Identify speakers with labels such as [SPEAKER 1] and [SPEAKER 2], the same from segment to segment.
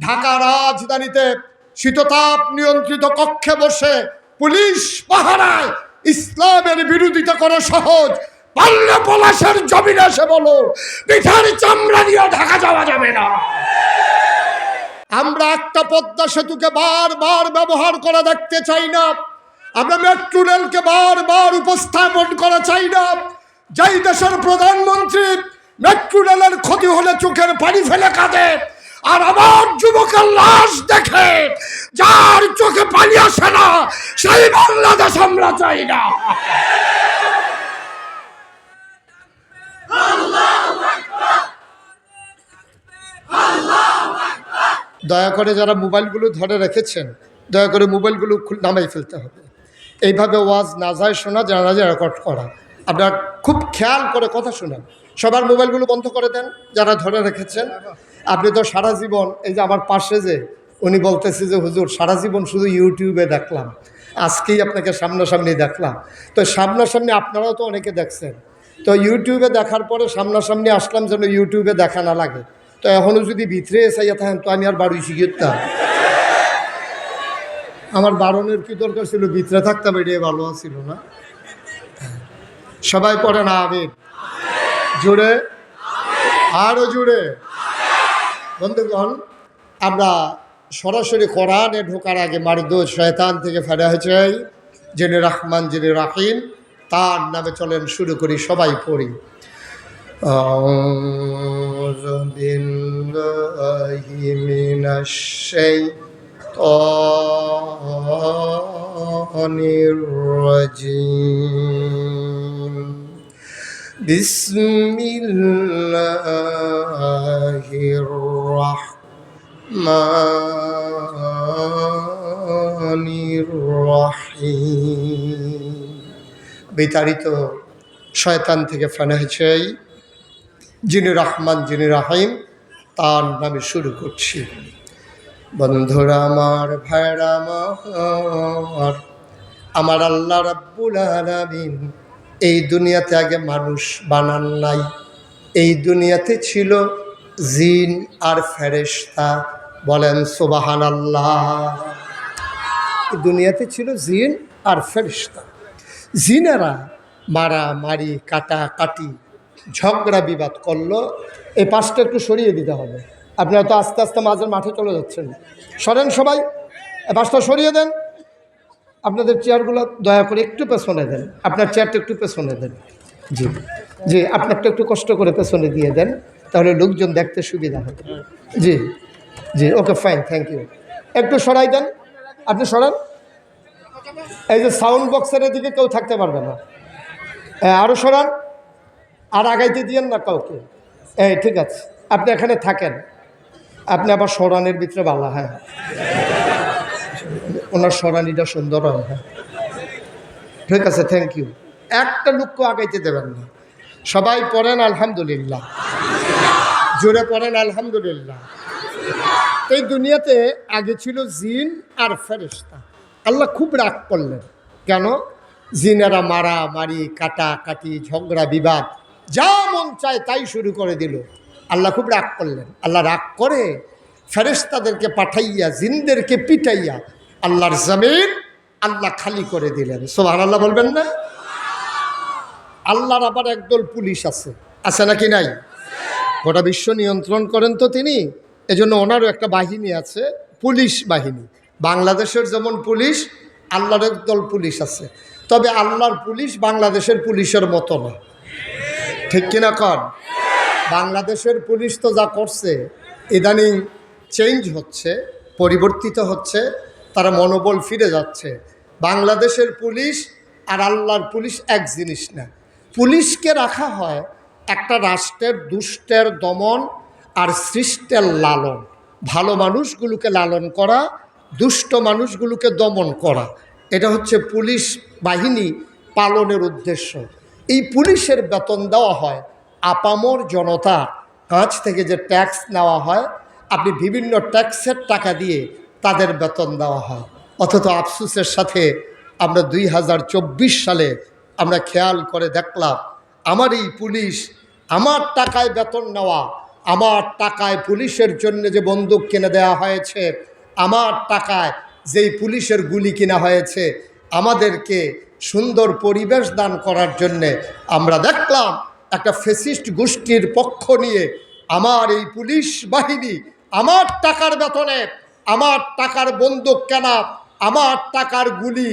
[SPEAKER 1] ঢাকা রাজধানীতে শীততাপ নিয়ন্ত্রিত কক্ষে বসে পুলিশ পাহারায় ইসলামের বিরোধিতা করা সহজ, পাল্লা পলাশের জমিনে এসে বলো পিঠার চামড়া দিয়ে ঢাকা যাওয়া যাবে না। আমরা একটা পদ্মা সেতুকে বারবার ব্যবহার করা দেখতে চাই না। আমরা মেট্রো রেলকে বারবার উপস্থাপন করা চাই না। যেই দেশের প্রধানমন্ত্রী মেট্রো রেলের ক্ষতি হলে চোখের পানি ফেলে কাঁদে, আর আমার যুবকের লাশ দেখে যার চোখে পানি আসে না, সেই বাংলাদেশ আমরা চাই না। দয়া করে যারা মোবাইলগুলো ধরে রেখেছেন, দয়া করে মোবাইলগুলো নামাই ফেলতে হবে। এইভাবে ওয়াজ না যায় শোনা, জানা যায় রেকর্ড করা। আপনারা খুব খেয়াল করে কথা শুনেন। সবার মোবাইলগুলো বন্ধ করে দেন যারা ধরে রেখেছেন। আপনি তো সারা জীবন, এই যে আমার পাশে যে উনি বলতেছে যে হুজুর সারা জীবন শুধু ইউটিউবে দেখলাম, আজকেই আপনাকে সামনাসামনি দেখলাম। তো সামনাসামনি আপনারাও তো অনেকে দেখছেন। তো ইউটিউবে দেখার পরে সামনাসামনি আসলাম যেন ইউটিউবে দেখা না লাগে। তো এখনও যদি ভিতরে চাইয়া থাকেন তো আমি আর বাড়ি শিখিতাম। আমার বারণের কি দরকার ছিল? ভিতরে থাকতাম, এটাই ভালো ছিল না? সবাই পড়ে না আমিন জুড়ে, আরো জুড়ে। বন্ধুগণ, আমরা সরাসরি কোরআনে ঢোকার আগে মারদুদ শয়তান থেকে ফেরা হয়েছে যিনি রহমান, যিনি রাহিম, তার নামে চলেন শুরু করি। সবাই পড়ি। আউযু বিল্লাহি মিনাশ শাইতানির রাজীম। বিসমিল্লাহির রাহমানির রাহিম। বিতাড়িত শয়তান থেকে ফেনা হয়েছে যিনি রহমান, যিনি রাহিম, তার নামে শুরু করছি। বন্ধুরা আমার, ভাইরা আমার আল্লাহ রাব্বুল আলামিন এই দুনিয়াতে আগে মানুষ বানান নাই। এই দুনিয়াতে ছিল জিন আর ফেরেশতা। বলেন সুবহানাল্লাহ। এই দুনিয়াতে ছিল জিন আর ফেরেশতা। জিনেরা মারামারি, কাটাকাটি, ঝগড়া বিবাদ করলো। এই পাশটা একটু সরিয়ে দিতে হবে। আপনারা তো আস্তে আস্তে মাঝের মাঠে চলে যাচ্ছেন। সরেন সবাই, এই পাশটা সরিয়ে দেন। আপনাদের চেয়ারগুলো দয়া করে একটু পেছনে দেন। আপনার চেয়ারটা একটু পেছনে দেন। জি জি, আপনারটা একটু কষ্ট করে পেছনে দিয়ে দেন, তাহলে লোকজন দেখতে সুবিধা হবে। জি জি, ওকে, ফাইন, থ্যাংক ইউ। একটু সরাই দেন, আপনি সরান। এই যে সাউন্ড বক্সের এদিকে কেউ থাকতে পারবে না। আরও সরান, আর আগাইতে দিয়েন না কাউকে। এই ঠিক আছে, আপনি এখানে থাকেন। আপনি আবার সরানের ভিতরে ভালো। হ্যাঁ, ওনার সরানিটা সুন্দর হয়। হ্যাঁ ঠিক আছে, থ্যাংক ইউ। একটা লোককে আগাইতে দেবেন না। সবাই পড়েন আলহামদুলিল্লাহ, জোরে পড়েন আলহামদুলিল্লাহ। এই দুনিয়াতে আগে ছিল জিন আর ফেরেশতা। আল্লাহ খুব রাগ করলেন। কেন? জিনেরা মারামারি, কাটাকাটি, ঝগড়া বিবাদ, যা মন চায় তাই শুরু করে দিল। আল্লাহ খুব রাগ করলেন। আল্লাহ রাগ করে ফেরেশতাদেরকে পাঠাইয়া জিনদেরকে পিটাইয়া আল্লাহর জমিন আল্লাহ খালি করে দিলেন। সুবহানাল্লাহ বলবেন না? আল্লাহর আবার একদল পুলিশ আছে, আছে নাকি নাই? গোটা বিশ্ব নিয়ন্ত্রণ করেন তো তিনি। এজন্য ওনারও একটা বাহিনী আছে, পুলিশ বাহিনী। বাংলাদেশের যেমন পুলিশ, আল্লাহর একদল পুলিশ আছে। তবে আল্লাহর পুলিশ বাংলাদেশের পুলিশের মতো না, ঠিক কিনা কন? বাংলাদেশের পুলিশ তো যা করছে, ইদানিং চেঞ্জ হচ্ছে, পরিবর্তিত হচ্ছে, তারা মনোবল ফিরে যাচ্ছে। বাংলাদেশের পুলিশ আর আল্লাহর পুলিশ এক জিনিস না। পুলিশকে রাখা হয় একটা রাষ্ট্রের দুষ্টের দমন আর সৃষ্টের লালন। ভালো মানুষগুলোকে লালন করা, দুষ্ট মানুষগুলোকে দমন করা, এটা হচ্ছে পুলিশ বাহিনী পালনের উদ্দেশ্য। এই পুলিশের বেতন দেওয়া হয় আপামর জনতা কাছ থেকে যে ট্যাক্স নেওয়া হয়, আপনি বিভিন্ন ট্যাক্সের টাকা দিয়ে তাদের বেতন দেওয়া হয়। অথচ আফসোসের সাথে আমরা 2024 সালে আমরা খেয়াল করে দেখলাম আমার এই পুলিশ আমার টাকায় বেতন নেওয়া আমার টাকায় পুলিশের জন্য যে বন্দুক কিনে দেওয়া হয়েছে, আমার টাকায় যেই পুলিশের গুলি কিনা হয়েছে, আমাদেরকে সুন্দর পরিবেশ দান করার জন্যে আমরা দেখলাম একটা ফ্যাসিস্ট গোষ্ঠীর পক্ষ নিয়ে আমার এই পুলিশ বাহিনী আমার টাকার বেতনে, আমার টাকার বন্দুক কেনা, আমার টাকার গুলি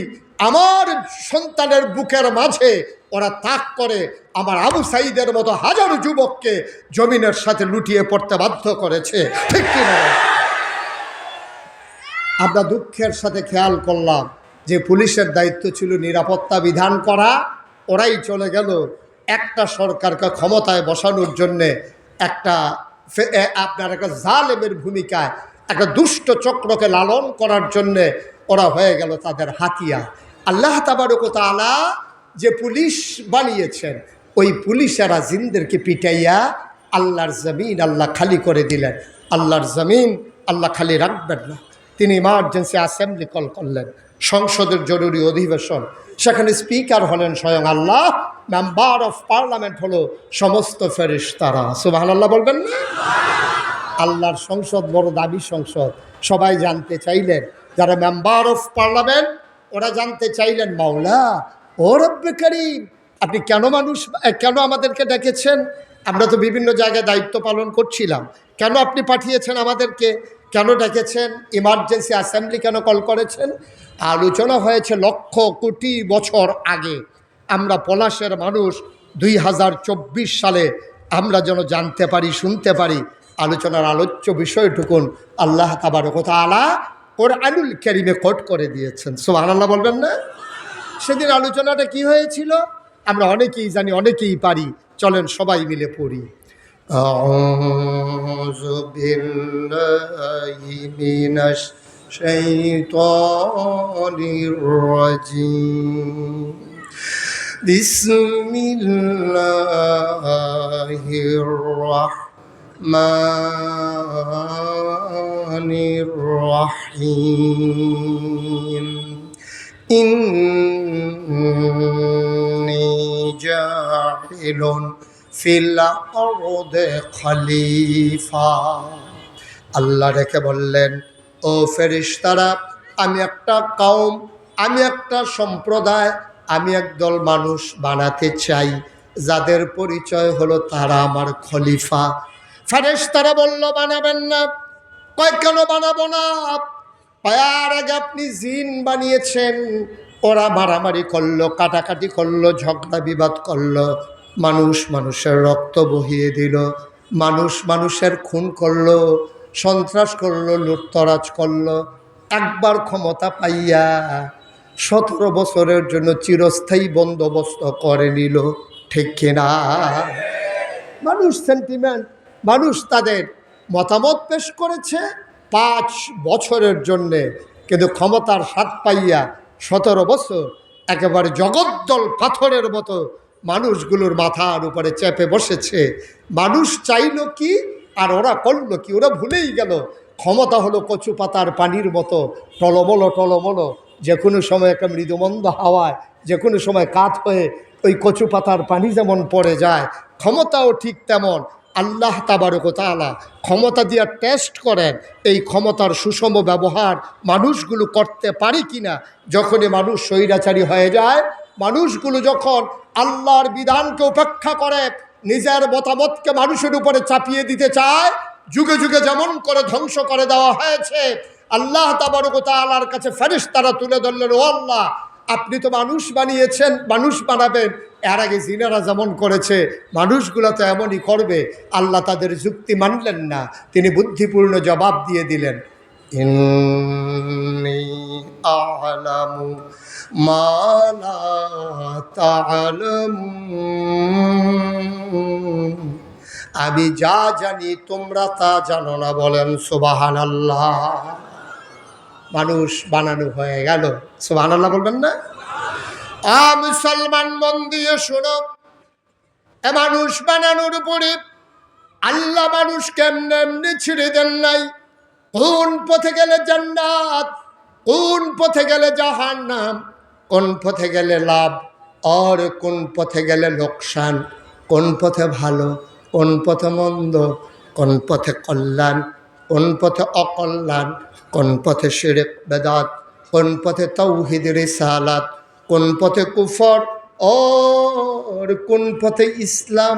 [SPEAKER 1] আমার সন্তানের বুকের মাঝে ওরা তাক করে আমার আবু সাঈদের মতো হাজারো যুবককে জমিনের সাথে লুটিয়ে পড়তে বাধ্য করেছে। ঠিক কিনা? আমরা দুঃখের সাথে খেয়াল করলাম যে পুলিশের দায়িত্ব ছিল নিরাপত্তা বিধান করা, ওরাই চলে গেল একটা সরকারকে ক্ষমতায় বসানোর জন্যে আপনার একটা জালেমের ভূমিকায় একটা দুষ্ট চক্রকে লালন করার জন্যে ওরা হয়ে গেল তাদের হাতিয়ার। আল্লাহ তাবারক ওয়া তাআলা যে পুলিশ বানিয়েছেন, ওই পুলিশেরা জিনদেরকে পিটাইয়া আল্লাহর জমিন আল্লাহ খালি করে দিলেন। আল্লাহর জমিন আল্লাহ খালি রাখবেন না। তিনি ইমার্জেন্সি অ্যাসেম্বলি কল করলেন, সংসদের জরুরি অধিবেশন। সেখানে স্পিকার হলেন স্বয়ং আল্লাহ, মেম্বার অফ পার্লামেন্ট হলো সমস্ত ফেরেশতারা। সুবহানাল্লাহ বলবেন না? আল্লাহর সংসদ বড় দামি সংসদ। সবাই জানতে চাইলেন, যারা মেম্বার অফ পার্লামেন্ট ওরা জানতে চাইলেন, মাওলা ও রব্বে কারীম, আপনি কেন আমাদেরকে ডেকেছেন? আমরা তো বিভিন্ন জায়গায় দায়িত্ব পালন করছিলাম, কেন আপনি পাঠিয়েছেন আমাদেরকে? কেন ডেকেছেন? ইমার্জেন্সি অ্যাসেম্বলি কেন কল করেছেন? আলোচনা হয়েছে লক্ষ কোটি বছর আগে। আমরা পলাশের মানুষ 2024 সালে আমরা যেন জানতে পারি, শুনতে পারি। আলোচনার আলোচ্য বিষয়টুকুন আল্লাহ তাবারক ওয়া তাআলা কোরআনুল কারীমে কোট করে দিয়েছেন। সুবহানাল্লাহ বলবেন না? সেদিন আলোচনাটা কি হয়েছিল আমরা অনেকেই জানি, অনেকেই পারি। চলেন সবাই মিলে পড়ি। আউযু বিল্লাহি মিনাশ শাইতানির রাজীম। বিসমিল্লাহির রাহমানির রাহিম। ইন্নী জাইলুন ফিল আরদি খলিফা। আল্লাহ রেখে বললেন, ও ফেরেশতারা, আমি একটা কওম, আমি একটা সম্প্রদায়, আমি একদল মানুষ বানাতে চাই যাদের পরিচয় হলো তারা আমার খলিফা। ফেরেশতারা বলল, বানাবেন না। কয়, কেন বানাবো না? পায়ার আগে আপনি জিন বানিয়েছেন, ওরা মারামারি করলো, কাটাকাটি করলো, ঝগড়া বিবাদ করলো, মানুষ মানুষের রক্ত বহিয়ে দিল, মানুষ মানুষের খুন করলো, সন্ত্রাস করলো, লুটতরাজ করলো। একবার ক্ষমতা পাইয়া 17 বছরের জন্য চিরস্থায়ী বন্দোবস্ত করে নিল। ঠিক কিনা? মানুষ সেন্টিমেন্ট, মানুষ তাদের মতামত পেশ করেছে 5 বছরের জন্যে, কিন্তু ক্ষমতার স্বাদ পাইয়া 17 বছর একেবারে জগদ্দল পাথরের মতো মানুষগুলোর মাথার উপরে চেপে বসেছে। মানুষ চাইল কি আর ওরা করলো কি? ওরা ভুলেই গেল ক্ষমতা হলো কচু পাতার পানির মতো টলমলো টলমলো। যে কোনো সময় একটা মৃদুমন্দ হাওয়ায় যে কোনো সময় কাত হয়ে ওই কচু পাতার পানি যেমন পড়ে যায়, ক্ষমতাও ঠিক তেমন। আল্লাহ তাবারক ওয়া তাআলা ক্ষমতা দিয়ে টেস্ট করেন এই ক্ষমতার সুষম ব্যবহার মানুষগুলো করতে পারে কিনা। যখনই মানুষ স্বৈরাচারী হয়ে যায়, মানুষগুলো যখন আল্লাহর বিধানকে উপেক্ষা করে নিজের মতামতকে মানুষের উপরে চাপিয়ে দিতে চায়, যুগে যুগে যেমন করে ধ্বংস করে দেওয়া হয়েছে, আল্লাহ তাবারক ওয়া তাআলার কাছে ফেরেশতারা তুলে ধরলেন, ও আল্লাহ, আপনি তো মানুষ বানিয়েছেন, মানুষ বানাবেন। এর আগে জিনেরা যেমন করেছে মানুষগুলো তো এমনই করবে। আল্লাহ তাদের যুক্তি মানলেন না, তিনি বুদ্ধিপূর্ণ জবাব দিয়ে দিলেন, ইন্নী আ'লামু মা লা তা'লামুন, আমি যা জানি তোমরা তা জানো না। বলেন সুবহানাল্লাহ। মানুষ বানানো হয়ে গেল। সুবহানাল্লাহ বলবেন না? মুসলমান মন দিয়ে শোনো, এ মানুষ বানানোর উপরে আল্লাহ মানুষ কেমনে এমনি ছেড়ে দেন নাই। কোন পথে গেলে জান্নাত, কোন পথে গেলে জাহান্নাম, কোন পথে গেলে লাভ আর কোন পথে গেলে লোকসান, কোন পথে ভালো কোন পথে মন্দ, কোন পথে কল্যাণ, কোন পথে অকল্যাণ, কোন পথে শিরক বেদাত, কোন পথে তাওহীদ রিসালাত, কোন পথে কুফর আর কোন পথে ইসলাম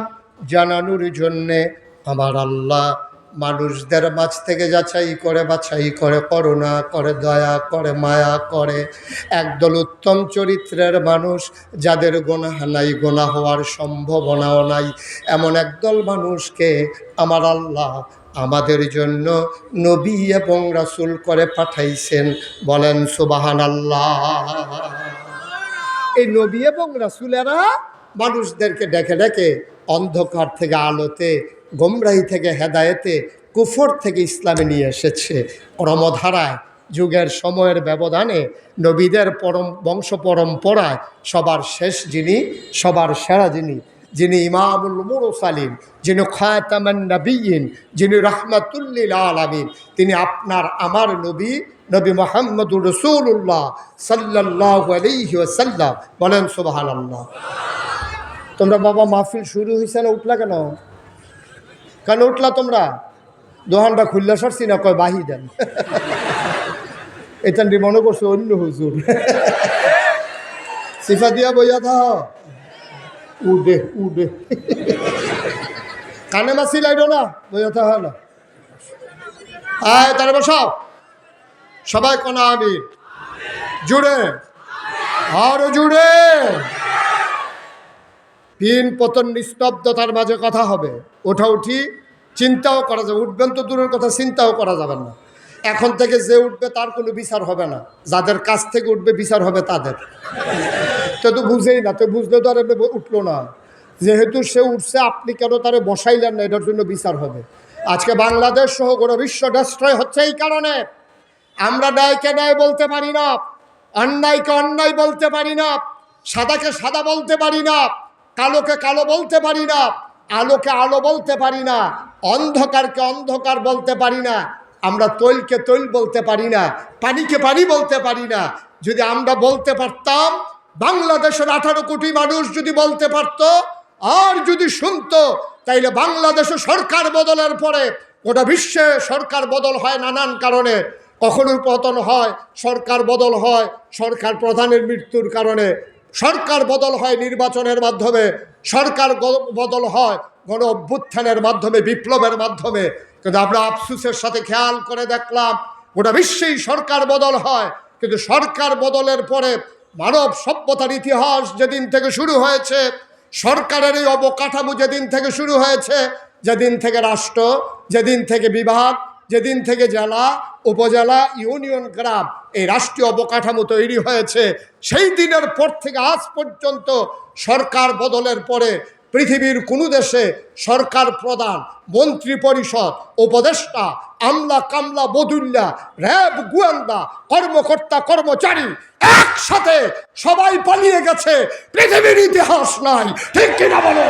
[SPEAKER 1] জানানোর জন্যে আমার আল্লাহ মানুষদের মাঝ থেকে যাচাই করে বাছাই করে, করুণা করে, দয়া করে, মায়া করে একদল উত্তম চরিত্রের মানুষ, যাদের গুনাহ নাই, গুনাহ হওয়ার সম্ভাবনাও নাই, এমন একদল মানুষকে আমার আল্লাহ আমাদের জন্য নবী এবং রাসূল করে পাঠাইছেন। বলেন সুবহানাল্লাহ। এই নবী এবং রাসূলেরা মানুষদেরকে ডেকে ডেকে অন্ধকার থেকে আলোতে, গোমরাহি থেকে হেদায়েতে, কুফর থেকে ইসলামে নিয়ে এসেছে। ক্রমধারায় যুগের সময়ের ব্যবধানে নবীদের বংশ পরম্পরায় সবার শেষ যিনি, সবার সেরা যিনি, যিনি ইমামুল মুরসালিন, যিনি খাতামান নবিয়্যিন, যিনি রাহমাতুল লিল আলামিন, তিনি আপনার আমার নবী, নবী মুহাম্মদুর রাসূলুল্লাহ সাল্লাল্লাহু আলাইহি ওয়াসাল্লাম। বলেন সুবহানাল্লাহ। তোমরা বাবা মাহফিল শুরু হয়েছে না, উঠলা কেন? কেন উঠলা তোমরা? দোহানটা খুললা সরছি না, কয় বাহি দেন। এটা মনে করছো অন্য হুজুর। সিফা দিয়া বইয়া থাহ, উডে উডে কানে মাছি লাইডো না, বইয়া থাহ না। আয় তারা বসাও সবাই, কোন আমির জুড়ে আরো জুড়ে। পিন পতন নিস্তব্ধতার মাঝে কথা হবে, ওঠা উঠি চিন্তাও করা যাবে, উঠবেন তো দূরের কথা, চিন্তাও করা যাবে না। এখন থেকে যে উঠবে তার কোনো বিচার হবে না, যাদের কাছ থেকে উঠবে বিচার হবে তাদের। তো বুঝেই না, তো বুঝলে তো আর উঠলো না, যেহেতু সে উঠছে আপনি কেন তারে বসাইলেন না, এটার জন্য বিচার হবে। আজকে বাংলাদেশ সহ গোটা বিশ্ব ডিস্ট্রয় হচ্ছে এই কারণে। আমরা ন্যায়কে ন্যায় বলতে পারি না, অন্যায়কে অন্যায় বলতে পারি না, সাদাকে সাদা বলতে পারি না, কালোকে কালো বলতে পারি না, আলোকে আলো বলতে পারি না, অন্ধকারকে অন্ধকার বলতে পারি না, আমরা তৈলকে তৈল বলতে পারি না, পানিকে পানি বলতে পারি না। যদি আমরা বলতে পারতাম, বাংলাদেশের 18 কোটি মানুষ যদি বলতে পারত আর যদি শুনতো, তাইলে বাংলাদেশে সরকার বদলের পরে গোটা বিশ্বে সরকার বদল হয় নানান কারণে। কখনো পতন হয়, সরকার বদল হয় সরকার প্রধানের মৃত্যুর কারণে, সরকার বদল হয় নির্বাচনের মাধ্যমে, সরকার বদল হয় গণ অভ্যুত্থানের মাধ্যমে, বিপ্লবের মাধ্যমে। কিন্তু আমরা আফসোসের সাথে খেয়াল করে দেখলাম গোটা বিশ্বেই সরকার বদল হয়, কিন্তু সরকার বদলের পরে মানব সভ্যতার ইতিহাস যেদিন থেকে শুরু হয়েছে, সরকারের এই অবকাঠামো যেদিন থেকে শুরু হয়েছে, যেদিন থেকে রাষ্ট্র, যেদিন থেকে বিভাগ, যেদিন থেকে জেলা, উপজেলা, ইউনিয়ন, গ্রাম, এই রাষ্ট্রীয় অবকাঠামো তৈরি হয়েছে, সেই দিনের পর থেকে আজ পর্যন্ত সরকার বদলের পরে পৃথিবীর কোনো দেশে সরকার প্রধান, মন্ত্রী পরিষদ, উপদেষ্টা, আমলা কামলা বদুল্লা, র্যাব, গোয়েন্দা, কর্মকর্তা কর্মচারী একসাথে সবাই পালিয়ে গেছে, পৃথিবীর ইতিহাস নাই। ঠিক কিনা বলো?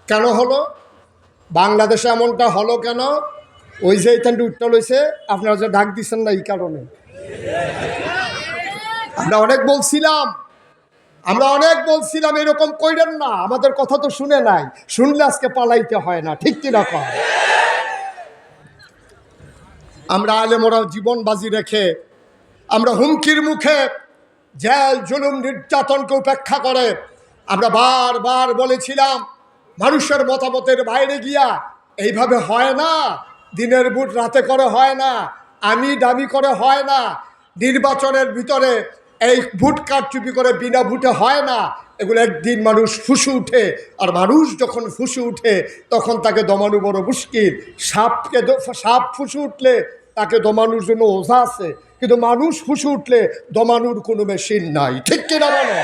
[SPEAKER 1] কেন হলো? বাংলাদেশে এমনটা হলো কেন? ওই যে এখানটা উঠতে লইছে, আপনারা যে ডাক দিচ্ছেন না এই কারণে। আমরা অনেক বলছিলাম এরকম কইরেন না, আমাদের কথা তো শুনে নাই, শুনলে আজকে পালাইতে হয় না। ঠিক কিনা কয়? আমরা আলেমরাও জীবন বাজি রেখে, আমরা হুমকির মুখে, জেল জুলুম নির্যাতনকে উপেক্ষা করে আমরা বারবার বলেছিলাম, মানুষের মতামতের বাইরে গিয়া এইভাবে হয় না, দিনের ভোট রাতে করে হয় না, আমি দাবি করে হয় না, নির্বাচনের ভিতরে এই ভোট কারচুপি করে বিনা ভোটে হয় না, এগুলো একদিন মানুষ ফুসে উঠে। আর মানুষ যখন ফুসে উঠে তখন তাকে দমানো বড় মুশকিল। সাপ ফুসে উঠলে তাকে দমানোর জন্য ওঝা আছে, কিন্তু মানুষ ফুসে উঠলে দমানোর কোনো মেশিন নাই। ঠিক কিনা বলো?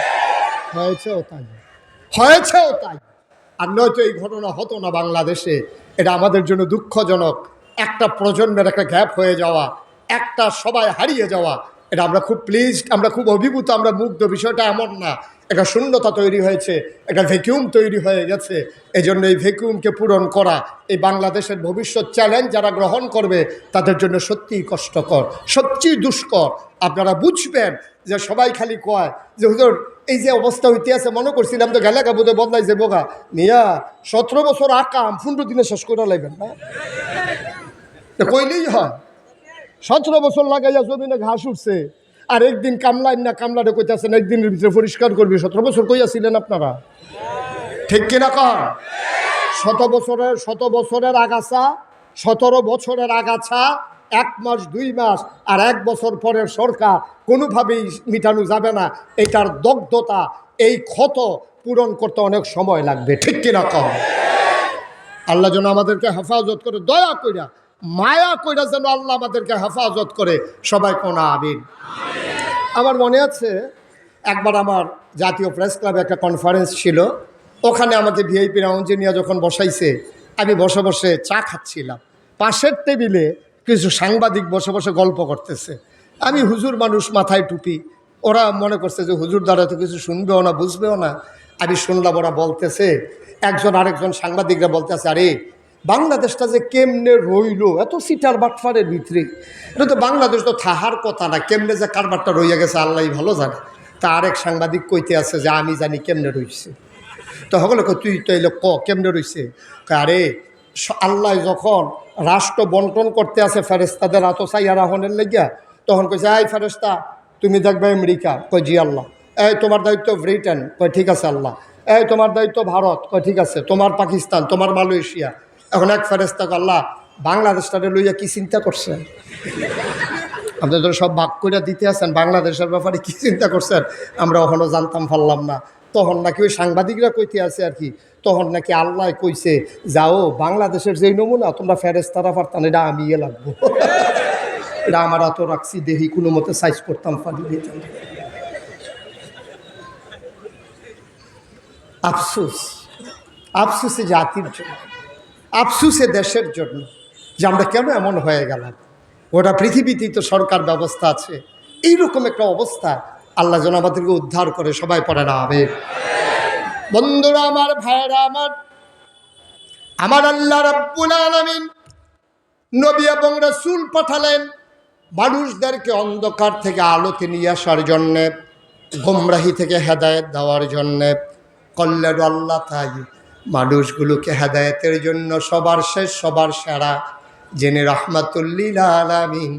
[SPEAKER 1] হয়েছেও তাই। আর নয়তো এই ঘটনা হতো না বাংলাদেশে। এটা আমাদের জন্য দুঃখজনক, একটা প্রজন্মের একটা গ্যাপ হয়ে যাওয়া, একটা সবাই হারিয়ে যাওয়া। এটা আমরা খুব প্লিজড, আমরা খুব অভিভূত, আমরা মুগ্ধ। বিষয়টা এমন না, একটা শূন্যতা তৈরি হয়েছে, একটা ভ্যাকুয়াম তৈরি হয়ে গেছে। এই জন্য এই ভ্যাকুয়ামকে পূরণ করা এই বাংলাদেশের ভবিষ্যৎ চ্যালেঞ্জ যারা গ্রহণ করবে তাদের জন্য সত্যিই কষ্টকর, সত্যিই দুষ্কর। আপনারা বুঝবেন যে সবাই খালি কয় যে হুজুর এই যে অবস্থা হইতে আছে, মনে করছিলাম তো গেলে কাবুদে বদলাই যে বোগা মিয়া 17 বছর আকাম 15 দিনে শেষ করে লাগবেন না, কইলেই হয়। 17 বছর লাগাইয়া জমিনে ঘাস উঠছে, আর একদিন কামলাইন না কামলাটা কইতেছেন একদিনের ভিতরে পরিষ্কার করবি। 17 বছর কইয়াছিলেন আপনারা, ঠিক কিনা কর? 100 বছরের আগাছা, 17 বছরের আগাছা 1 মাস 2 মাস আর 1 বছর পরের সরকার কোনোভাবেই মিটানো যাবে না। এটার দগ্ধতা, এই ক্ষত পূরণ করতে অনেক সময় লাগবে, ঠিক কিনা কর? আল্লাহ যেন আমাদেরকে হেফাজত করে, দয়া কইরা মায়া কইরা যেন আল্লাহ আমাদেরকে হেফাজত করে। সবাই কোনা আমিন। আমার মনে আছে একবার আমার জাতীয় প্রেস ক্লাবে একটা কনফারেন্স ছিল, ওখানে আমাকে ভিআইপি রাউঞ্জে নিয়ে যখন বসাইছে, আমি বসে বসে চা খাচ্ছিলাম। পাশের টেবিলে কিছু সাংবাদিক বসে বসে গল্প করতেছে। আমি হুজুর মানুষ, মাথায় টুপি, ওরা মনে করছে যে হুজুর দ্বারা তো কিছু শুনবেও না বুঝবেও না। আমি শুনলাম ওরা বলতেছে, একজন আরেকজন সাংবাদিকরা বলতেছে, আরে বাংলাদেশটা যে কেমনে রইল এত সিটার বাটফারের ভিতরে, এটা তো বাংলাদেশ তো থাহার কথা না, কেমনে যে কারবারটা রইয়া গেছে আল্লাহ ভালো জানে। তা আরেক সাংবাদিক কইতে আছে যে আমি জানি কেমনে রইছে। তো সকলে তুই তো এলো কেমনে রইছে? আরে আল্লাহ যখন রাষ্ট্র বন্টন করতে আছে ফেরেস্তাদের আতসাইয়া রাহনের লেগিয়া, তখন কইছে এই ফেরেস্তা তুমি দেখবে আমেরিকা, কই জি আল্লাহ। এই তোমার দায়িত্ব ব্রিটেন, কই ঠিক আছে আল্লাহ। এই তোমার দায়িত্ব ভারত, কই ঠিক আছে। তোমার পাকিস্তান, তোমার মালয়েশিয়া। এখন এক ফেরেস্তা আল্লাহ বাংলাদেশটারে লইয়া কি চিন্তা করছেন? আপনাদের সব ভাগ করে দিতে আছেন, বাংলাদেশের ব্যাপারে কি চিন্তা করছেন আমরা এখনও জানতাম পারলাম না। তখন নাকি ওই সাংবাদিকরা কইতে আছে আর কি, তখন নাকি আল্লাহ কইছে যাও বাংলাদেশের যেই নমুনা তোমরা ফেরেস্তারা পারতাম, এটা আমি লাগবো। এটা আমার এত রাখছি দেহি কোনো মতে সাইজ করতাম পারি। আফসোস, আফসোসে জাতির জন্য, আফসোসে দেশের জন্য যে আমরা কেন এমন হয়ে গেলাম। গোটা পৃথিবীতেই তো সরকার ব্যবস্থা আছে, এইরকম একটা অবস্থা আল্লাহ যেন আমাদেরকে উদ্ধার করে। সবাই পড়ে না হবে। বন্ধুরা আমার, ভাইয়েরা আমার, আমার আল্লাহ রাব্বুল আলামিন নবী এবং রাসূল পাঠালেন মানুষদেরকে অন্ধকার থেকে আলোতে নিয়ে আসার জন্যে, গোমরাহি থেকে হেদায়েত দেওয়ার জন্যে। কল্যাণ আল্লাহ তাই মানুষগুলোকে হেদায়েতের জন্য সবার শেষ সবার সেরা যিনি রাহমাতুল্লিল আলামিন,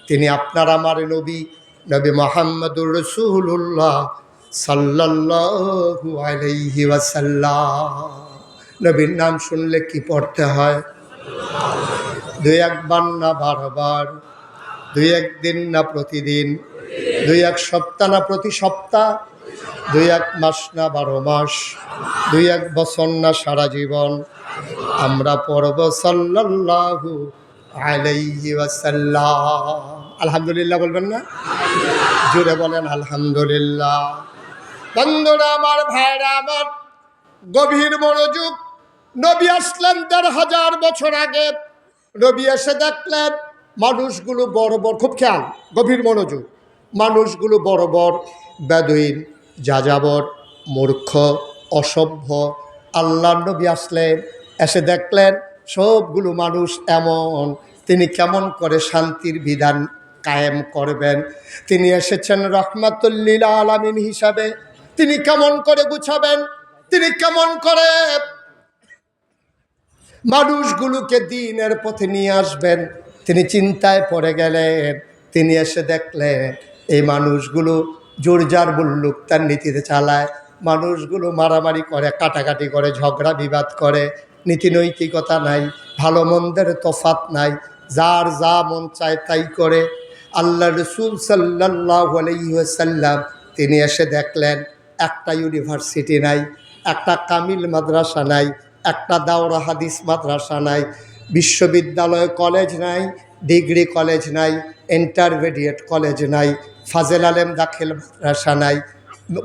[SPEAKER 1] তিনি আপনার আমার নবী, নবী মুহাম্মদুর রাসূলুল্লাহ সাল্লাল্লাহু আলাইহি ওয়াসাল্লাম। নবীর নাম শুনলে কি পড়তে হয়? 2-1 বার না 12 বার, 2-1 দিন না প্রতিদিন, 2-1 সপ্তাহ না প্রতি সপ্তাহ, 2-1 মাস না 12 মাস, 2-1 বছর না সারা জীবন আমরা পড়ব সাল্লাল্লাহু আলাইহি ওয়াসাল্লাম। আলহামদুলিল্লাহ বলবেন না? জোরে বলেন আলহামদুলিল্লাহ। বন্ধুরা আমার, ভাইরা আমার, গভীর মনোযোগ। নবী আসলেন 1500 বছর আগে। নবী এসে দেখলেন মানুষগুলো বড় বড়, খুব খেয়াল, গভীর মনোযোগ, মানুষগুলো বড় বড়, বেদুইন, যাযাবর, মূর্খ, অসভ্য। আল্লাহর নবী আসলেন, এসে দেখলেন সবগুলো মানুষ এমন। তিনি কেমন করে শান্তির বিধান কায়েম করবেন? তিনি এসেছেন রাহমাতুল্লিল আলামিন হিসাবে। তিনি কেমন করে গুছাবেন? তিনি কেমন করে মানুষগুলোকে দ্বীনের পথে নিয়ে আসবেন? তিনি চিন্তায় পড়ে গেলেন। তিনি এসে দেখলেন এই মানুষগুলো জোরজার বুল্লুক তার নীতিতে চালায়, মানুষগুলো মারামারি করে, কাটাকাটি করে, ঝগড়া বিবাদ করে, নীতি নৈতিকতা নাই, ভালো মন্দের তফাৎ নাই, যার যা মন চায় তাই করে। আল্লাহ রাসূল সাল্লাল্লাহু আলাইহি ওয়াসাল্লাম তিনি এসে দেখলেন একটা ইউনিভার্সিটি নাই, একটা কামিল মাদ্রাসা নাই, একটা দাওরা হাদিস মাদ্রাসা নাই, বিশ্ববিদ্যালয় কলেজ নাই, ডিগ্রি কলেজ নাই, ইন্টারমিডিয়েট কলেজ নাই, ফাজেল আলেম দাখিল মাদ্রাসা নাই,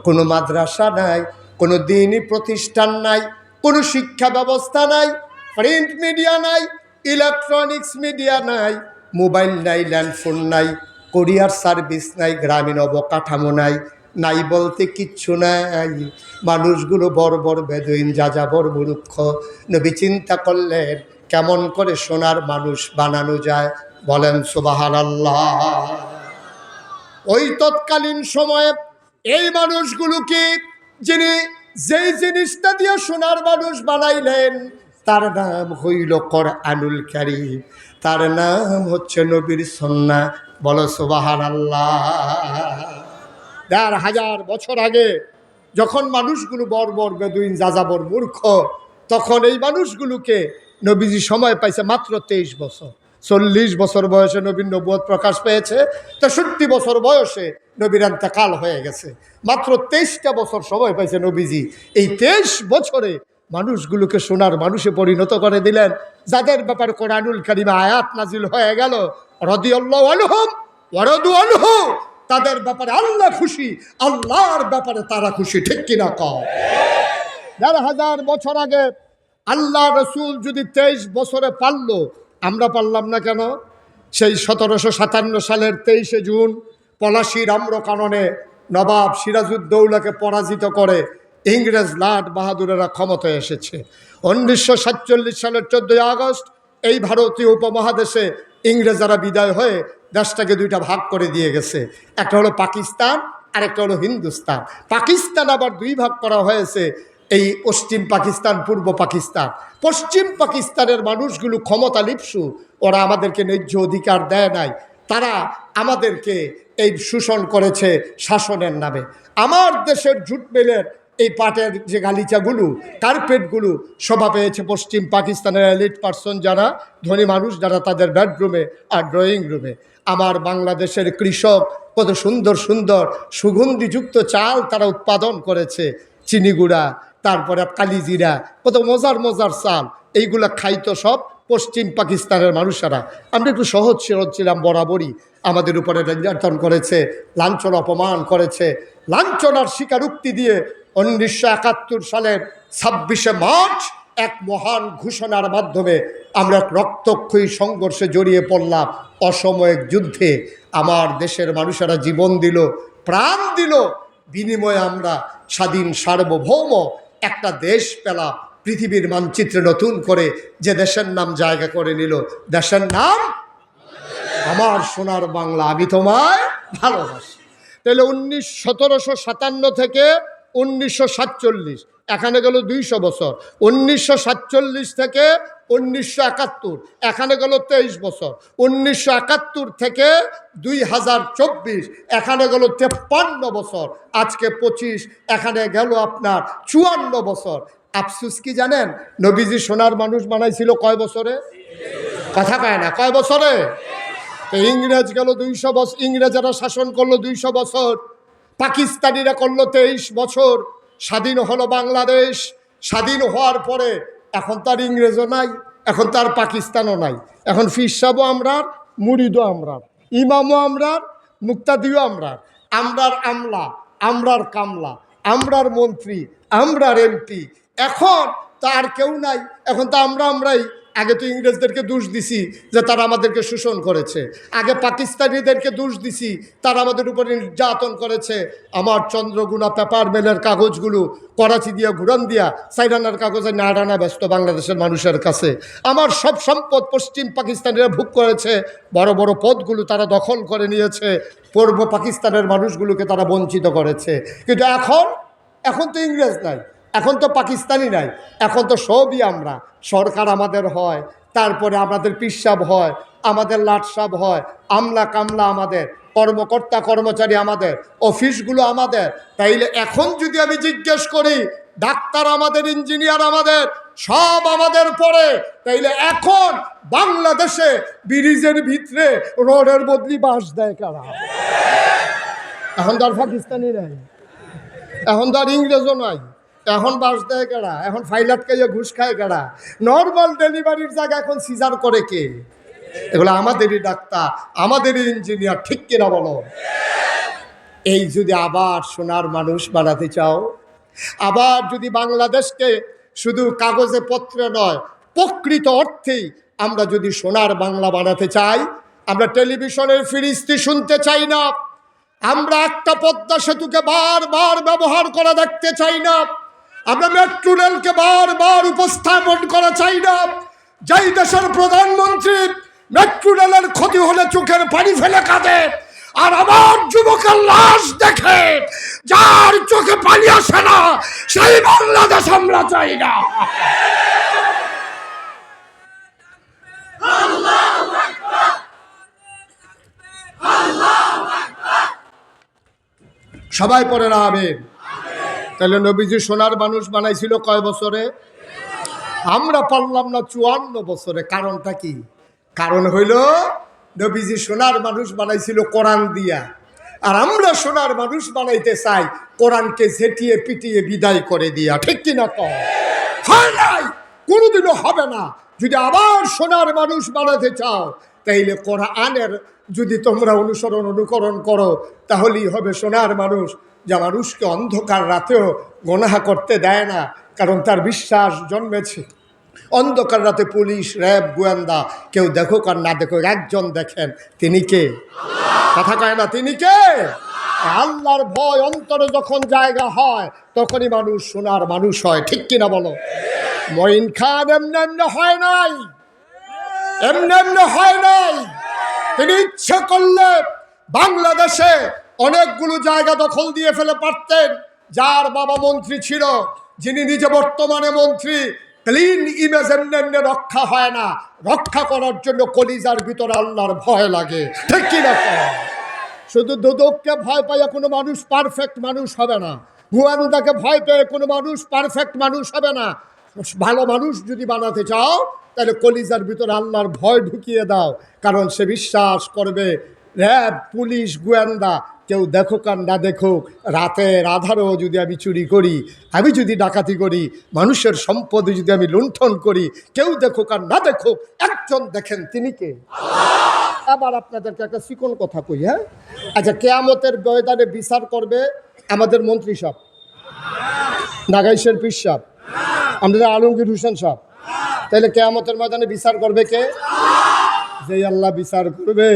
[SPEAKER 1] কোনো মাদ্রাসা নাই, কোনো দিনই প্রতিষ্ঠান নাই, কোনো শিক্ষা ব্যবস্থা নাই, প্রিন্ট মিডিয়া নাই, ইলেকট্রনিক্স মিডিয়া নাই, মোবাইল নাই, ল্যান্ডফোন নাই, কোরিয়ার সার্ভিস নাই, গ্রামীণ অবকাঠামো নাই, নাই বলতে কিচ্ছু নাই, মানুষগুলো বড় বড় বেদুইন, যাযাবর মূর্খ। নবী চিন্তা করলেন কেমন করে সোনার মানুষ বানানো যায়, বলেন সুবহানাল্লাহ। ওই তৎকালীন সময়ে এই মানুষগুলোকে যিনি যেই জিনিসটা দিয়ে সোনার মানুষ বানাইলেন তার নাম হইল কোরআনুল কারীম, তার নাম হচ্ছে নবীর সুন্নাহ। বলো সুবহানাল্লাহ। ১,৫০০ বছর আগে যখন মানুষগুলো বর্বর বেদুইন, যাযাবর মূর্খ, তখন এই মানুষগুলোকে নবীজি সময় পাইছে মাত্র 23 বছর। 40 বছর বয়সে নবীর নবুয়ত প্রকাশ পেয়েছে, 63 বছর বয়সে নবীর ইন্তেকাল হয়ে গেছে। মাত্র 23টা বছর সময় পাইছে নবীজি। এই 23 বছরে মানুষগুলোকে সোনার মানুষে পরিণত করে দিলেন, যাদের ব্যাপারে কোরআনুল কারীমে আয়াত নাজিল হয়ে গেল, রাদিয়াল্লাহু আনহুম ওয়া রাদু আনহু, তাদের ব্যাপারে আল্লাহ খুশি, আল্লাহর ব্যাপারে তারা খুশি। ঠিক কিনা কও? ১,৫০০ বছর আগে আল্লাহ রসুল যদি 23 বছরে পারল, আমরা পারলাম না কেন? সেই ১৭৫৭ সালের 23শে জুন পলাশীর আম্রকাননে নবাব সিরাজউদ্দৌলাকে পরাজিত করে ইংরেজ লাট বাহাদুরেরা ক্ষমতায় এসেছে। ১৯৪৭ সালের 14ই আগস্ট এই ভারতীয় উপমহাদেশে ইংরেজরা বিদায় হয়ে দেশটাকে দুইটা ভাগ করে দিয়ে গেছে। একটা হলো পাকিস্তান আর একটা হলো হিন্দুস্তান। পাকিস্তান আবার দুই ভাগ করা হয়েছে, এই পশ্চিম পাকিস্তান, পূর্ব পাকিস্তান। পশ্চিম পাকিস্তানের মানুষগুলো ক্ষমতা লিপ্সু, ওরা আমাদেরকে ন্যায্য অধিকার দেয় নাই, তারা আমাদেরকে এই শোষণ করেছে শাসনের নামে। আমার দেশের জুট মিলের এই পাটের যে গালিচাগুলো, কার্পেটগুলো শোভা পেয়েছে পশ্চিম পাকিস্তানের এলিট পার্সন, যারা ধনী মানুষ, যারা তাদের বেডরুমে আর ড্রয়িং রুমে। আমার বাংলাদেশের কৃষক কত সুন্দর সুন্দর সুগন্ধিযুক্ত চাল তারা উৎপাদন করেছে, চিনিগুড়া, তারপরে কালিজিরা, কত মজার মজার চাল, এইগুলা খাইতো সব পশ্চিম পাকিস্তানের মানুষেরা। আমরা একটু সহজ সরল ছিলাম বরাবরই, আমাদের উপরে নির্যাতন করেছে, লাঞ্ছনা অপমান করেছে। লাঞ্ছনার স্বীকারোক্তি দিয়ে ১৯৭১ সালের ২৬শে মার্চ এক মহান ঘোষণার মাধ্যমে আমরা এক রক্তক্ষয়ী সংঘর্ষে জড়িয়ে পড়লাম, অসাময়িক যুদ্ধে। আমার দেশের মানুষেরা জীবন দিল, প্রাণ দিল, বিনিময়ে আমরা স্বাধীন সার্বভৌম একটা দেশ পেলাম, পৃথিবীর মানচিত্রে নতুন করে যে দেশের নাম জায়গা করে নিল, দেশের নাম আমার সোনার বাংলা, আমি তোমায় ভালোবাসি। তাহলে ১৭৫৭ থেকে ১৯৪৭, এখানে গেল 200 বছর। ১৯৪৭ থেকে ১৯৭১, এখানে গেল 23 বছর। ১৯৭১ থেকে ২০২৪, এখানে গেল 53 বছর। আজকে 25, এখানে গেল আপনার 54 বছর। আফসুস কি জানেন? নবীজি সোনার মানুষ বানাইছিল কয় বছরে? কথা কয় না, কয় বছরে? তো ইংরেজ গেল 200 বছর, ইংরেজরা শাসন করলো 200 বছর, পাকিস্তানিরা করলো 23 বছর। স্বাধীন হলো বাংলাদেশ। স্বাধীন হওয়ার পরে এখন তার ইংরেজও নাই, এখন তার পাকিস্তানও নাই। এখন ফির সাহেবও আমরার, মুরিদও আমরার, ইমামও আমরার, মুক্তাদিও আমরার, আমরার আমলা, আমরার কামলা, আমরার মন্ত্রী, আমরার এমপি। এখন তার কেউ নাই, এখন তো আমরাই। আগে তো ইংরেজদেরকে দোষ দিছি যে তারা আমাদেরকে শোষণ করেছে, আগে পাকিস্তানিদেরকে দোষ দিছি তারা আমাদের উপরে নির্যাতন করেছে। আমার চন্দ্রগুনা পেপার মেলের কাগজগুলো করাচি দিয়া, ঘুরান দিয়া, সাইরানার কাগজে নাড়ানা ব্যস্ত বাংলাদেশের মানুষের কাছে। আমার সব সম্পদ পশ্চিম পাকিস্তানিরা ভোগ করেছে, বড় বড় পদগুলো তারা দখল করে নিয়েছে, পূর্ব পাকিস্তানের মানুষগুলোকে তারা বঞ্চিত করেছে। কিন্তু এখন তো ইংরেজ নাই, এখন তো পাকিস্তানি নাই, এখন তো সবই আমরা। সরকার আমাদের হয়, তারপরে আমাদের পিসাব হয়, আমাদের লাটসাব হয়, আমলা কামলা আমাদের, কর্মকর্তা কর্মচারী আমাদের, অফিসগুলো আমাদের। তাইলে এখন যদি আমি জিজ্ঞেস করি, ডাক্তার আমাদের, ইঞ্জিনিয়ার আমাদের, সব আমাদের পড়ে, তাইলে এখন বাংলাদেশে ব্রিজের ভিতরে রোডের বদলি বাঁশ দেয় কারা? এখন তো আর পাকিস্তানি নাই, এখন তো আর ইংরেজও নাই, এখন বাস দেয় কেডা? এখন ফাইল আটকাইয়া ঘুষ খায় কেডা? নর্মাল ডেলিভারির জায়গা এখন সিজার করে কে? এগুলো আমাদেরই ডাক্তার, আমাদেরই ইঞ্জিনিয়ার। ঠিক কিনা বলো? এই যদি আবার সোনার মানুষ বানাতে চাও, আবার যদি বাংলাদেশকে শুধু কাগজে পত্রে নয় প্রকৃত অর্থেই আমরা যদি সোনার বাংলা বানাতে চাই, আমরা টেলিভিশনের ফিরিস্তি শুনতে চাই না, আমরা একটা পদ্মা সেতুকে বারবার ব্যবহার করা দেখতে চাই না। আমরা মেট্রো রেলকে বারবার উপস্থাপন করা চাই না। যেই দেশের প্রধানমন্ত্রী মেট্রো রেলের ক্ষতি হলে চোখের পানি ফেলে কাঁদে, আর আমার যুবকের লাশ দেখে যার চোখে পানি আসে না, সেই বাংলাদেশ আমরা চাই না। সবাই পড়ে না আমিন। তাহলে নবীজি সোনার মানুষ বানাইছিল কয় বছরে? আমরা পারলাম না 54 বছরে। কারণটা কি? কারণ হইল নবীজি সোনার মানুষ বানাইছিল কোরআন দিয়া, আর আমরা সোনার মানুষ বানাইতে চাই কোরআনকে ঝেঁটিয়ে পিটিয়ে বিদায় করে দিয়া। ঠিক কিনা কও? হয় নাই, কোনোদিনও হবে না। যদি আবার সোনার মানুষ বানাতে চাও, তাইলে কোরআনের যদি তোমরা অনুকরণ করো, তাহলেই হবে সোনার মানুষ, যা মানুষকে অন্ধকার রাতেও গুনাহ করতে দেয় না, কারণ তার বিশ্বাস জন্মেছে। অন্ধকার রাতে পুলিশ, র্যাব, গোয়েন্দা কেউ দেখুক আর না দেখুক, একজন দেখেন, তিনি কে? কথা কয় না, তিনি কে? আল্লাহর ভয় অন্তরে যখন জায়গা হয়, তখনই মানুষ সোনার মানুষ হয়। ঠিক কিনা বলো? মঈন খান এমনি এমনি হয় নাই, এমনি এমনি হয় নাই। তিনি ইচ্ছে করলে বাংলাদেশে অনেকগুলো জায়গা দখল দিয়ে ফেলে পারতেন। যার বাবা মন্ত্রী ছিল, যিনি নিজে বর্তমানে মন্ত্রী, ক্লিন ইমেজ এমনি এমনি রক্ষা হয় না। রক্ষা করার জন্য কলিজার ভিতরে আল্লাহর ভয় লাগে। ঠিক কিনা? শুধু দুদককে ভয় পাইয়া কোনো মানুষ পারফেক্ট মানুষ হবে না। গোয়েন্দাকে ভয় পেয়ে কোনো মানুষ পারফেক্ট মানুষ হবে না। ভালো মানুষ যদি বানাতে চাও, তাহলে কলিজার ভিতরে আল্লাহর ভয় ঢুকিয়ে দাও, কারণ সে বিশ্বাস করবে র্যাব, পুলিশ, গোয়েন্দা কেউ দেখুক আর না দেখুক, রাতের আধারেও যদি আমি চুরি করি, আমি যদি ডাকাতি করি, মানুষের সম্পদ যদি আমি লুণ্ঠন করি, কেউ দেখুক আর না দেখুক, একজন দেখেন, তিনি কে? আবার আপনাদেরকে একটা চিকন কথা কই। হ্যাঁ, আচ্ছা, কিয়ামতের ময়দানে বিচার করবে আমাদের মন্ত্রী সাহেব, নাগাইশের পীর সাহেব, আমাদের আলমগীর হোসেন সাহেব। তাহলে কিয়ামতের ময়দানে বিচার করবে কে? যে আল্লাহ বিচার করবে,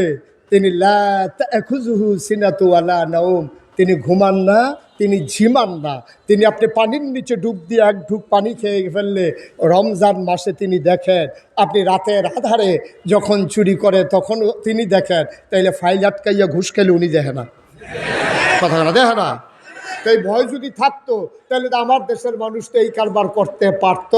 [SPEAKER 1] তিনি লা তাখুযুহু সিনাতু ওয়ালা নাওম, তিনি ঘুমান না, তিনি ঝিমান না। তিনি আপনি পানির নিচে ডুব দিয়ে এক ঢুক পানি খেয়ে ফেললে রমজান মাসে তিনি দেখেন, আপনি রাতের আধারে যখন চুরি করে তখন তিনি দেখেন। তাইলে ফাইল আটকাইয়া ঘুষ খেলে উনি দেখে না? কথা না, দেখে না? তাই ভয় যদি থাকতো, তাহলে তো আমার দেশের মানুষ তো এই কারবার করতে পারত।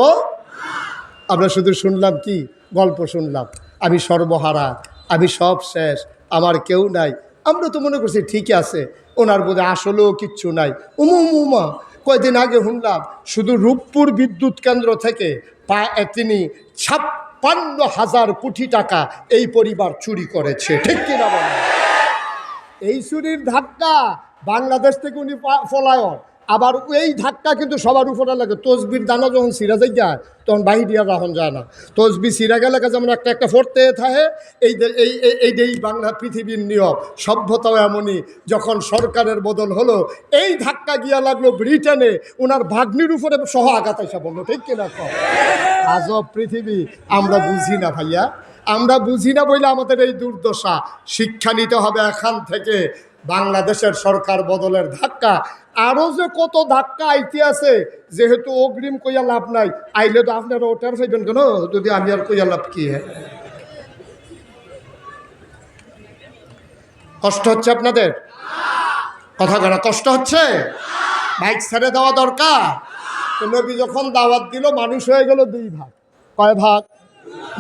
[SPEAKER 1] আমরা শুধু শুনলাম কি গল্প শুনলাম, আমি সর্বহারা, আমি সব শেষ, আমার কেউ নাই। আমরা তো মনে করছি ঠিক আছে, ওনার বোধহয় আসলেও কিচ্ছু নাই। উমা কয়দিন আগে শুনলাম শুধু রূপপুর বিদ্যুৎ কেন্দ্র থেকে তিনি 56,000 কোটি টাকা এই পরিবার চুরি করেছে। ঠিক কিনা বলেন? এই চুরির ধাক্কা বাংলাদেশ থেকে উনি পলায়ন, আবার এই ধাক্কা কিন্তু সবার উপরে লাগে। তসবির দানা যখন সিরা যায়, তখন বাহিরিয়া রাহন যায় না। তসবি সিরা গেলে যেমন একটা একটা ফোরতে থাকে, এই বাংলা পৃথিবীর নিয়ম, সভ্যতাও এমনই। যখন সরকারের বদল হলো, এই ধাক্কা গিয়া লাগলো ব্রিটেনে, ওনার ভাগ্নির উপরে সহ আঘাত এসে বললো। ঠিক কিনা? আজব পৃথিবী, আমরা বুঝি না ভাইয়া, আমরা বুঝি না বলে আমাদের এই দুর্দশা। শিক্ষা নিতে হবে এখান থেকে। বাংলাদেশের সরকার বদলের ধাক্কা, আরও যে কত ধাক্কা আইতে আছে, যেহেতু অগ্রিম কইয়া লাভ নাই। আইলে তো আপনারা ওটার চাইবেন কেন, যদি আমি আর কইয়া লাভ কি? কষ্ট হচ্ছে আপনাদের? কথা কেন কষ্ট হচ্ছে? বাইক ছেড়ে দেওয়া দরকার। নবী যখন দাওয়াত দিল, মানুষ হয়ে গেল 2 ভাগ। কয় ভাগ?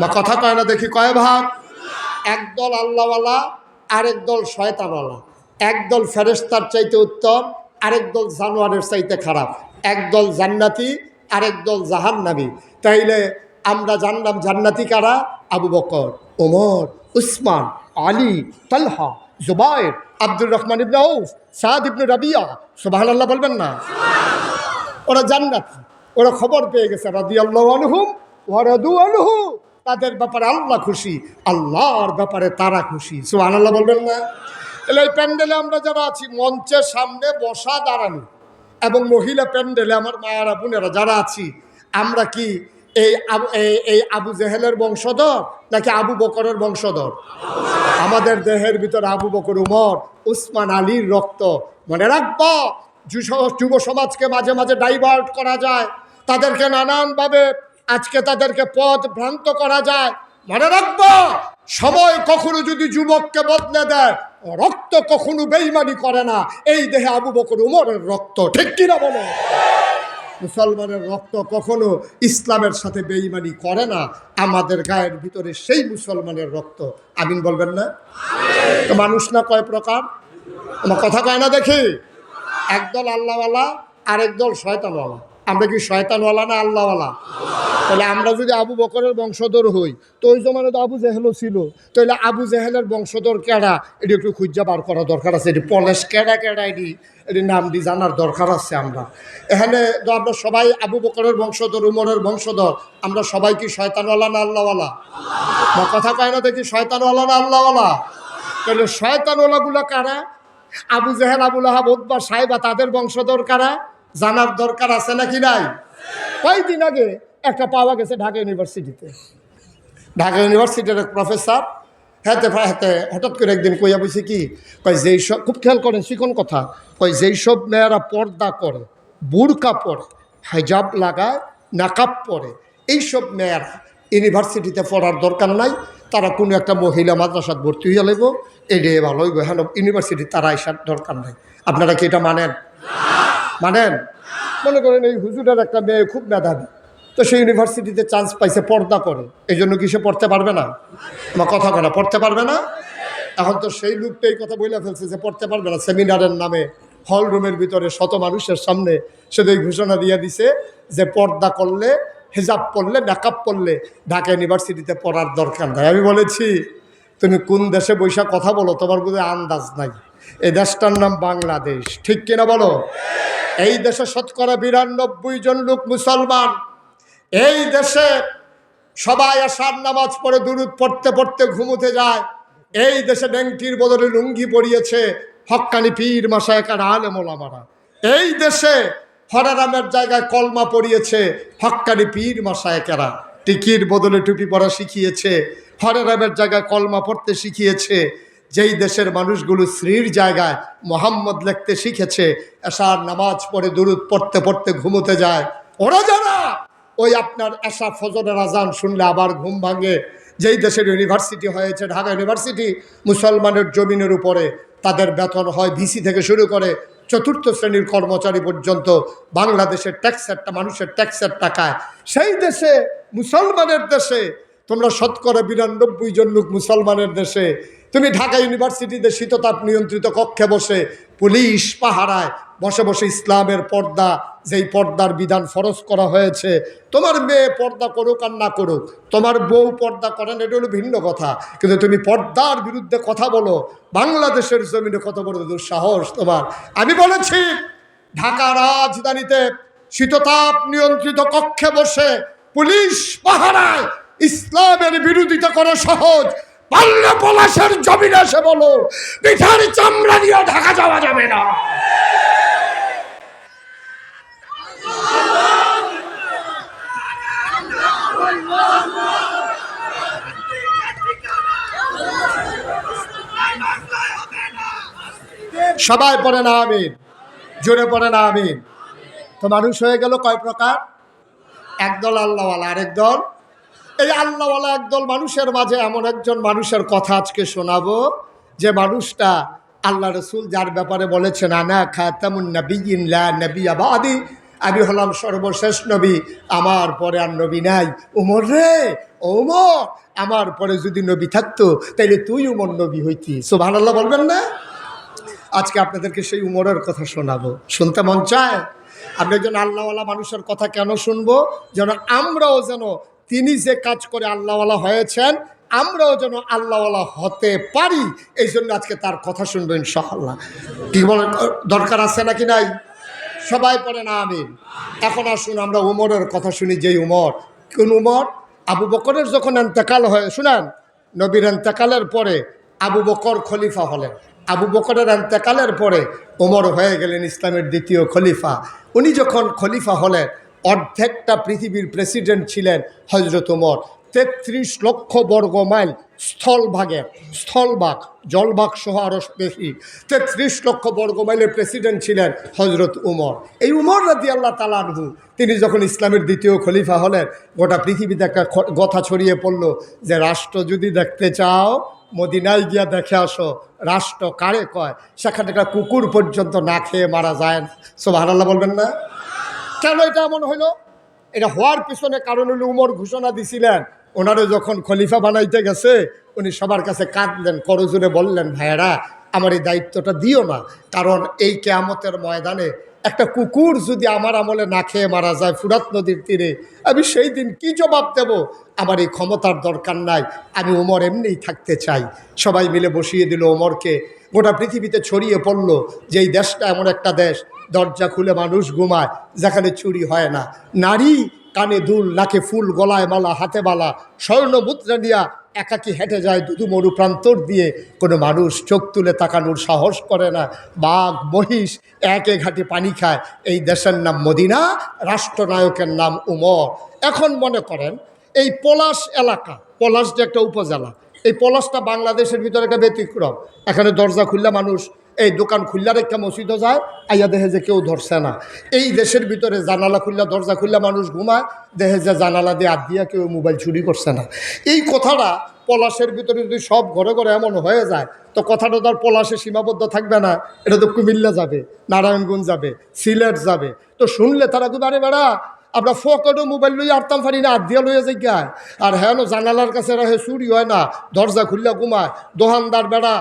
[SPEAKER 1] বা কথা কয় না দেখি, কয় ভাগ? একদল আল্লাহওয়ালা, আরেক দল শয়তানওয়ালা। একদল ফেরেশতার চাইতে উত্তম, আরেক দল জানোয়ারের চাইতে খারাপ। একদল জান্নাতি, আরেক দল জাহান্নামী। তাইলে আমরা জানলাম জান্নাতি কারা? আবু বকর, ওমর, উসমান, আলী, তালহা, জুবায়ের, আব্দুর রহমান ইবনে আউফ, সাদ ইবনে রাবিয়া। সুবহানাল্লাহ বলবেন না? ওরা জান্নাতি, ওরা খবর পেয়ে গেছে রাদিয়াল্লাহু আনহুম ওয়া রাদু আনহু। তাদের ব্যাপারে আল্লাহ খুশি, আল্লাহর ব্যাপারে তারা খুশি। সুবহানাল্লাহ বলবেন না? তাহলে এই প্যান্ডেলে আমরা যারা আছি, মঞ্চের সামনে বসা, দাঁড়ানো, এবং মহিলা প্যান্ডেলে আমার মায়েরা বোনেরা যারা আছি, আমরা কি এই আবু জেহেলের বংশধর নাকি আবু বকরের বংশধর? আমাদের দেহের ভিতরে আবু বকর, উমর, উসমান, আলীর রক্ত। মনে রাখবো, যুব সমাজকে মাঝে মাঝে ডাইভার্ট করা যায়, তাদেরকে নানানভাবে আজকে তাদেরকে পথ ভ্রান্ত করা যায়। মনে রাখবো, সময় কখনো যদি যুবককে বদলে দেয়, রক্ত কখনো বেইমানি করে না। এই দেহে আবু বকর, উমরের রক্ত, ঠিক কিনা বলো? মুসলমানের রক্ত কখনো ইসলামের সাথে বেঈমানি করে না। আমাদের গায়ের ভিতরে সেই মুসলমানের রক্ত। আমিন বলবেন না? তো মানুষ না কয় প্রকার? আমার কথা কয় না দেখি? একদল আল্লাহওয়ালা, আরেক দল শয়তানওয়ালা। আমরা কি শয়তানওয়ালা না আল্লাহওয়ালা? তাহলে আমরা যদি আবু বকরের বংশধর হই, তো ওই জমানে তো আবু জেহেলও ছিল, তাহলে আবু জেহেলের বংশধর কেডা এটি একটু খুঁজা বার করা দরকার আছে। এটি পলেশ কেডা কেডা এটি নাম দিয়ে জানার দরকার আছে। আমরা এখানে তো আমরা সবাই আবু বকরের বংশধর, উমরের বংশধর। আমরা সবাই কি শয়তানওয়ালা না আল্লাহওয়ালা? বা কথা কয় না দেখি, শয়তানওয়ালা না আল্লাহওয়ালা? তাহলে শয়তানওয়ালাগুলো কারা? আবু জেহেল, আবুল আহাব, উতবা, সাইবা, তাদের বংশধর কারা? জানার দরকার আছে নাকি নাই? কয়েকদিন আগে একটা পাওয়া গেছে ঢাকা ইউনিভার্সিটিতে। ঢাকা ইউনিভার্সিটির এক প্রফেসর হাতে হঠাৎ করে একদিন কইয়া বলছে কি, কয় যেই সব, খুব খেয়াল করেন শিখন কথা, কয় যেই সব মেয়েরা পর্দা করে, বুরকা পরে, হেজাব লাগায়, নাকাব পরে, এইসব মেয়েরা ইউনিভার্সিটিতে পড়ার দরকার নাই। তারা কোনো একটা মহিলা মাদ্রাসাত ভর্তি হইয়া লাগবো, এটাই ভালো হইব। হ্যাঁ, ইউনিভার্সিটি তারা আসার দরকার নাই। আপনারা কি এটা মানেন? মানেন? মনে করেন এই হুজুরের একটা মেয়ে খুব মেধাবী, তো সে ইউনিভার্সিটিতে চান্স পাইছে, পর্দা করে, এই জন্য কি সে পড়তে পারবে না? আমার কথা কেনা, পড়তে পারবে না? এখন তো সেই লোকটা এই কথা বলে ফেলছে যে পড়তে পারবে না। সেমিনারের নামে হল রুমের ভিতরে শত মানুষের সামনে সে এই ঘোষণা দিয়ে দিছে যে পর্দা করলে, হেজাব পড়লে, মেকআপ পড়লে ঢাকা ইউনিভার্সিটিতে পড়ার দরকার নাই। আমি বলেছি, তুমি কোন দেশে বৈশা কথা বলো, তোমার বোধহয় আন্দাজ নাই। এই দেশটার নাম বাংলাদেশ, ঠিক কিনা বলো? এই দেশে শতকরা 92 জন লোক মুসলমান। এই দেশে সবাই আসার নামাজ পড়ে দুরূদ পড়তে পড়তে ঘুমোতে যায়। এই দেশে ডেংটির বদলে লুঙ্গি পরিয়েছে হক্কানি পীর মাশায়েখ আর আলেম ওলামারা। এই দেশে হরারামের জায়গায় কলমা পড়িয়েছে হক্কানি পীর মাশায়েখেরা। টিকির বদলে টুপি পরা শিখিয়েছে, হরারামের জায়গায় কলমা পড়তে শিখিয়েছে। যেই দেশের মানুষগুলো শ্রীর জায়গায় মোহাম্মদ লিখতে শিখেছে, এশার নামাজ পড়ে দুরূদ পড়তে পড়তে ঘুমোতে যায়, ওরা যারা ওই আপনার এশা ফজরের আজান শুনলে আবার ঘুম ভাঙে। যেই দেশের ইউনিভার্সিটি হয়েছে ঢাকা ইউনিভার্সিটি, মুসলমানের জমিনের উপরে, তাদের বেতন হয় ভিসি থেকে শুরু করে চতুর্থ শ্রেণীর কর্মচারী পর্যন্ত বাংলাদেশের ট্যাক্সের, মানুষের ট্যাক্সের টাকায়। সেই দেশে, মুসলমানের দেশে, তোমরা শতকরা 92 জন লোক মুসলমানের দেশে, তুমি ঢাকা ইউনিভার্সিটিতে শীততাপ নিয়ন্ত্রিত কক্ষে বসে পুলিশ পাহারায় বসে বসে ইসলামের পর্দা, যেই পর্দার বিধান ফরজ করা হয়েছে, তোমার মেয়ে পর্দা করুক আর না করুক, তোমার বউ পর্দা করেন, এটা হলো ভিন্ন কথা, কিন্তু তুমি পর্দার বিরুদ্ধে কথা বলো, বাংলাদেশের জমিনে কত বড় দুঃসাহস তোমার। আমি বলেছি, ঢাকা রাজধানীতে শীততাপ নিয়ন্ত্রিত কক্ষে বসে পুলিশ পাহারায় ইসলামের বিরোধিতা করা সহজ, পারলে পলাশের জমিনে এসে বলো পিঠার চামড়া দিয়ে ঢাকা যাওয়া যাবে না। সবাই পড়ে না আমিন, জোরে পড়ে না আমিন। তো মানুষ হয়ে গেল কয় প্রকার? একদল আল্লাহওয়ালা, আরেক দল। এই আল্লাহওয়ালা একদল মানুষের মাঝে এমন একজন মানুষের কথা আজকে শোনাবো, যে মানুষটা আল্লাহ রসুল যার ব্যাপারে বলেছেন, আনা খাতামুন নবিয়্যিন লা নবিয়্যা বাদি, আমি হলাম সর্বশেষ নবী, আমার পরে আর নবী নাই। উমর রে, ওমর, আমার পরে যদি নবী থাকতো তাইলে তুই উমর নবী হইতি। সুবহানাল্লাহ বলবেন না? আজকে আপনাদেরকে সেই উমরের কথা শোনাবো। শুনতে মন চায়? আপনি একজন আল্লাহওয়ালা মানুষের কথা কেন শুনবো? যেন আমরাও যেন তিনি যে কাজ করে আল্লাহওয়ালা হয়েছেন, আমরাও যেন আল্লাহওয়ালা হতে পারি। এই জন্য আজকে তার কথা শুনবো ইনশাআল্লাহ। কি বলেন, দরকার আছে নাকি নাই? সবাই পড়ে না আমিন। এখন আসুন আমরা উমরের কথা শুনি। যেই উমর, কোন উমর? আবু বকরের যখন ইন্তেকাল হয়, শুনেন, নবীর ইন্তেকালের পরে আবু বকর খলিফা হলেন। আবু বকরের ইন্তেকালের পরে ওমর হয়ে গেলেন ইসলামের দ্বিতীয় খলিফা। উনি যখন খলিফা হলেন, অর্ধেকটা পৃথিবীর প্রেসিডেন্ট ছিলেন হজরত উমর। ৩৩ লক্ষ বর্গ মাইল স্থলভাগ জলভাগ সহ আরও বেশি ৩৩ লক্ষ বর্গ মাইলের প্রেসিডেন্ট ছিলেন হজরত উমর। এই উমর রাদিয়াল্লাহু তাআলা আনহু তিনি যখন ইসলামের দ্বিতীয় খলিফা হলেন, গোটা পৃথিবীতে একটা কথা ছড়িয়ে পড়ল যে রাষ্ট্র যদি দেখতে চাও মদিনায় গিয়া দেখে আসো। রাষ্ট্র কারে কয়? সেখানে একটা কুকুর পর্যন্ত না খেয়ে মারা যায় না। সুবহানাল্লাহ বলবেন না? কেন এটা এমন হইল? এটা হওয়ার পিছনে কারণ হলো উমর ঘোষণা দিছিলেন, ওনারে যখন খলিফা বানাইতে গেছে উনি সবার কাছে কাঁদলেন, করজোরে বললেন, ভাইয়েরা আমার এই দায়িত্বটা দিও না, কারণ এই কিয়ামতের ময়দানে একটা কুকুর যদি আমার আমলে না খেয়ে মারা যায় ফুরাত নদীর তীরে, আমি সেই দিন কি জবাব দেব? আমার এই ক্ষমতার দরকার নাই, আমি ওমর এমনিই থাকতে চাই। সবাই মিলে বসিয়ে দিল ওমরকে। গোটা পৃথিবীতে ছড়িয়ে পড়ল যে এই দেশটা এমন একটা দেশ, দরজা খুলে মানুষ ঘুমায়, যেখানে চুরি হয় না। নারী কানে দুল, নাকে ফুল, গলায় মালা, হাতে বালা, স্বর্ণ মুদ্রা নিয়া একাকি হেঁটে যায় দুদু মরু প্রান্তর দিয়ে, কোনো মানুষ চোখ তুলে তাকানোর সাহস করে না। বাঘ মহিষ একে ঘাটে পানি খায়। এই দেশের নাম মদিনা, রাষ্ট্রনায়কের নাম উমর। এখন মনে করেন এই পলাশ এলাকা, পলাশ যে একটা উপজেলা, এই পলাশটা বাংলাদেশের ভিতরে একটা ব্যতিক্রম। এখানে দরজা খুললে মানুষ এই দোকান খুললা রেখা মসজিদও যায়, আইয়া দেখে যে কেউ ধরছে না। এই দেশের ভিতরে জানালা খুললা, দরজা খুললা মানুষ ঘুমায়, দেখে যে জানালা দিয়ে হাত দিয়া কেউ মোবাইল চুরি করছে না। এই কথাটা পলাশের ভিতরে যদি সব ঘরে ঘরে এমন হয়ে যায়, তো কথাটা তার পলাশে সীমাবদ্ধ থাকবে না, এটা তো কুমিল্লা যাবে, নারায়ণগঞ্জ যাবে, সিলেট যাবে। তো শুনলে তারা তো আরে বেড়া আমরা ফকটও মোবাইল লইয়া আরতাম পারি না, হাত দিয়া লইয়া যাই গায়। আর হ্যাঁ জানালার কাছে রাখে, চুরি হয় না, দরজা খুললা ঘুমায়। দোকানদার বেড়া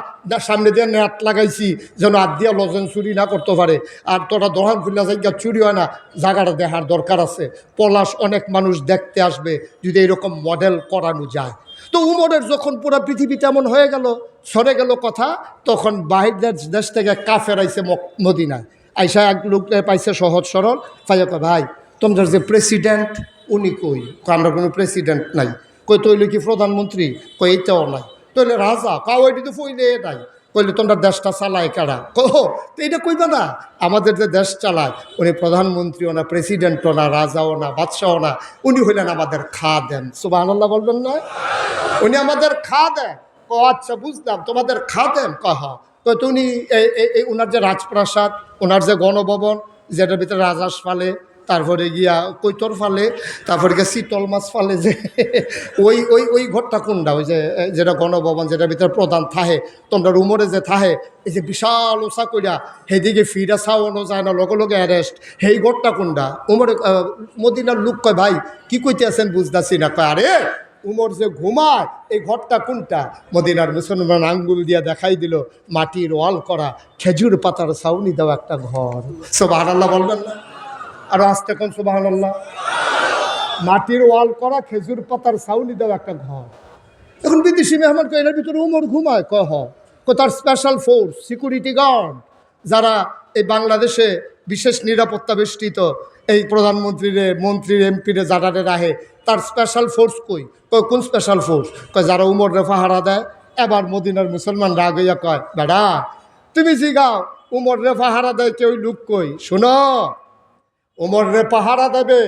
[SPEAKER 1] সামনে দিয়ে নেট লাগাইছি যেন হাত দিয়া লজেন চুরি না করতে পারে। আর তোরা দোকান খুললা যাই গা, চুরি হয় না, জায়গাটা দেখার দরকার আছে। পলাশ অনেক মানুষ দেখতে আসবে যদি এরকম মডেল করানো যায়। তো উমরের যখন পুরো পৃথিবীতে এমন হয়ে গেল, সরে গেল কথা, তখন বাহির দেশ থেকে কাফের আইসে মদিনায়। আইসা এক লোক পাইছে সহজ সরল, পাইয়া ভাই তোমাদের যে প্রেসিডেন্ট উনি কই? আমরা কোনো প্রেসিডেন্ট নাই। কই তৈলে কি প্রধানমন্ত্রী? কই এইটাও নাই। তৈলে রাজা? কাউ এটি তো ফইলে নাই। কইলে তোমরা দেশটা চালায় কারা? কহ তো এইটা কইবা না, আমাদের যে দেশ চালায় উনি প্রধানমন্ত্রীও না, প্রেসিডেন্টও না, রাজাও না, বাদশাও না, উনি হইলেন আমাদের খাদেম। সুবহানাল্লাহ বলবেন না? উনি আমাদের খাদেম। ও আচ্ছা বুঝলাম, তোমাদের খাদেম। কহ তো উনি ওনার যে রাজপ্রাসাদ, ওনার যে গণভবন, যেটার ভিতরে রাজাস ফালে, তারপরে গিয়া কৈতর ফালে, তারপরে গিয়া শীতল মাছ ফালে, যে ওই ওই ওই ঘরটা কোনটা? ওই যে যেটা গণভবন, যেটার ভিতরে প্রধান থাহে, তোমরা রুমরে যে থাহে, এই যে বিশাল ওষা কইরা সেদিকে ফিরা ছাওয়ানো যায় না, লগে লগে অ্যারেস্ট, সেই ঘরটা কোনটা? উমরে মদিনার লোক কয় ভাই কি কইতে আছেন বুঝতেছি না। কয় আরে উমর যে ঘুমায় এই ঘরটা কোনটা? মদিনার মুসলমান আঙ্গুল দিয়া দেখাই দিল, মাটির ওয়াল করা, খেজুর পাতার ছাউনি দেওয়া একটা ঘর। সুবহানাল্লাহ বলবেন না? আর আস্তে কোন সুবহানাল্লাহ। মাটির ওয়াল করা, খেজুর পাতার ছাউনি দেওয়া একটা ঘর। এখন বিদেশি মেহমান কয় এর ভিতরে উমর ঘুমায়? কহ তার স্পেশাল ফোর্স, সিকিউরিটি গার্ড, যারা এই বাংলাদেশে বিশেষ নিরাপত্তা বেষ্টিত এই প্রধানমন্ত্রীর মন্ত্রীর এমপিরে যারা রাহে, তার স্পেশাল ফোর্স কই? কয় কোন স্পেশাল ফোর্স? কয় যারা উমরে পাহারা দেয়। এবার মদিনার মুসলমান রাগ হইয়া কয় বেড়া তুমি জিগাও উমরে পাহারা দেয় কেউ লুক কই? শোনো, উমরে পাহারা দেবে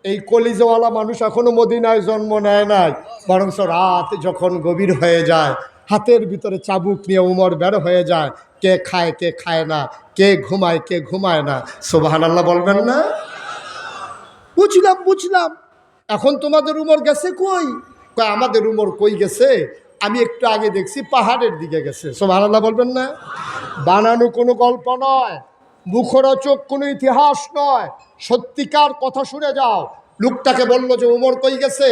[SPEAKER 1] এই কলিজাওয়ালা মানুষ এখনো মদিনায় জন্ম নেয় নাই, বরঞ্চ রাত যখন গভীর হয়ে যায়, হাতের ভিতরে চাবুক নিয়ে উমর বের হয়ে যায়, কে খায় কে খায় না, কে ঘুমায় কে ঘুমায় না। সুবহানাল্লাহ বলবেন না? বুঝলাম। এখন তোমাদের উমর গেছে কই? কয় আমাদের উমর কই গেছে, আমি একটু আগে দেখছি পাহাড়ের দিকে গেছে। সুবহানাল্লাহ বলবেন না? বানানো কোনো গল্প নয়, মুখরোচক কোনো ইতিহাস নয়, সত্যিকার কথা শুনে যাও। লোকটাকে বললো যে উমর কই গেছে,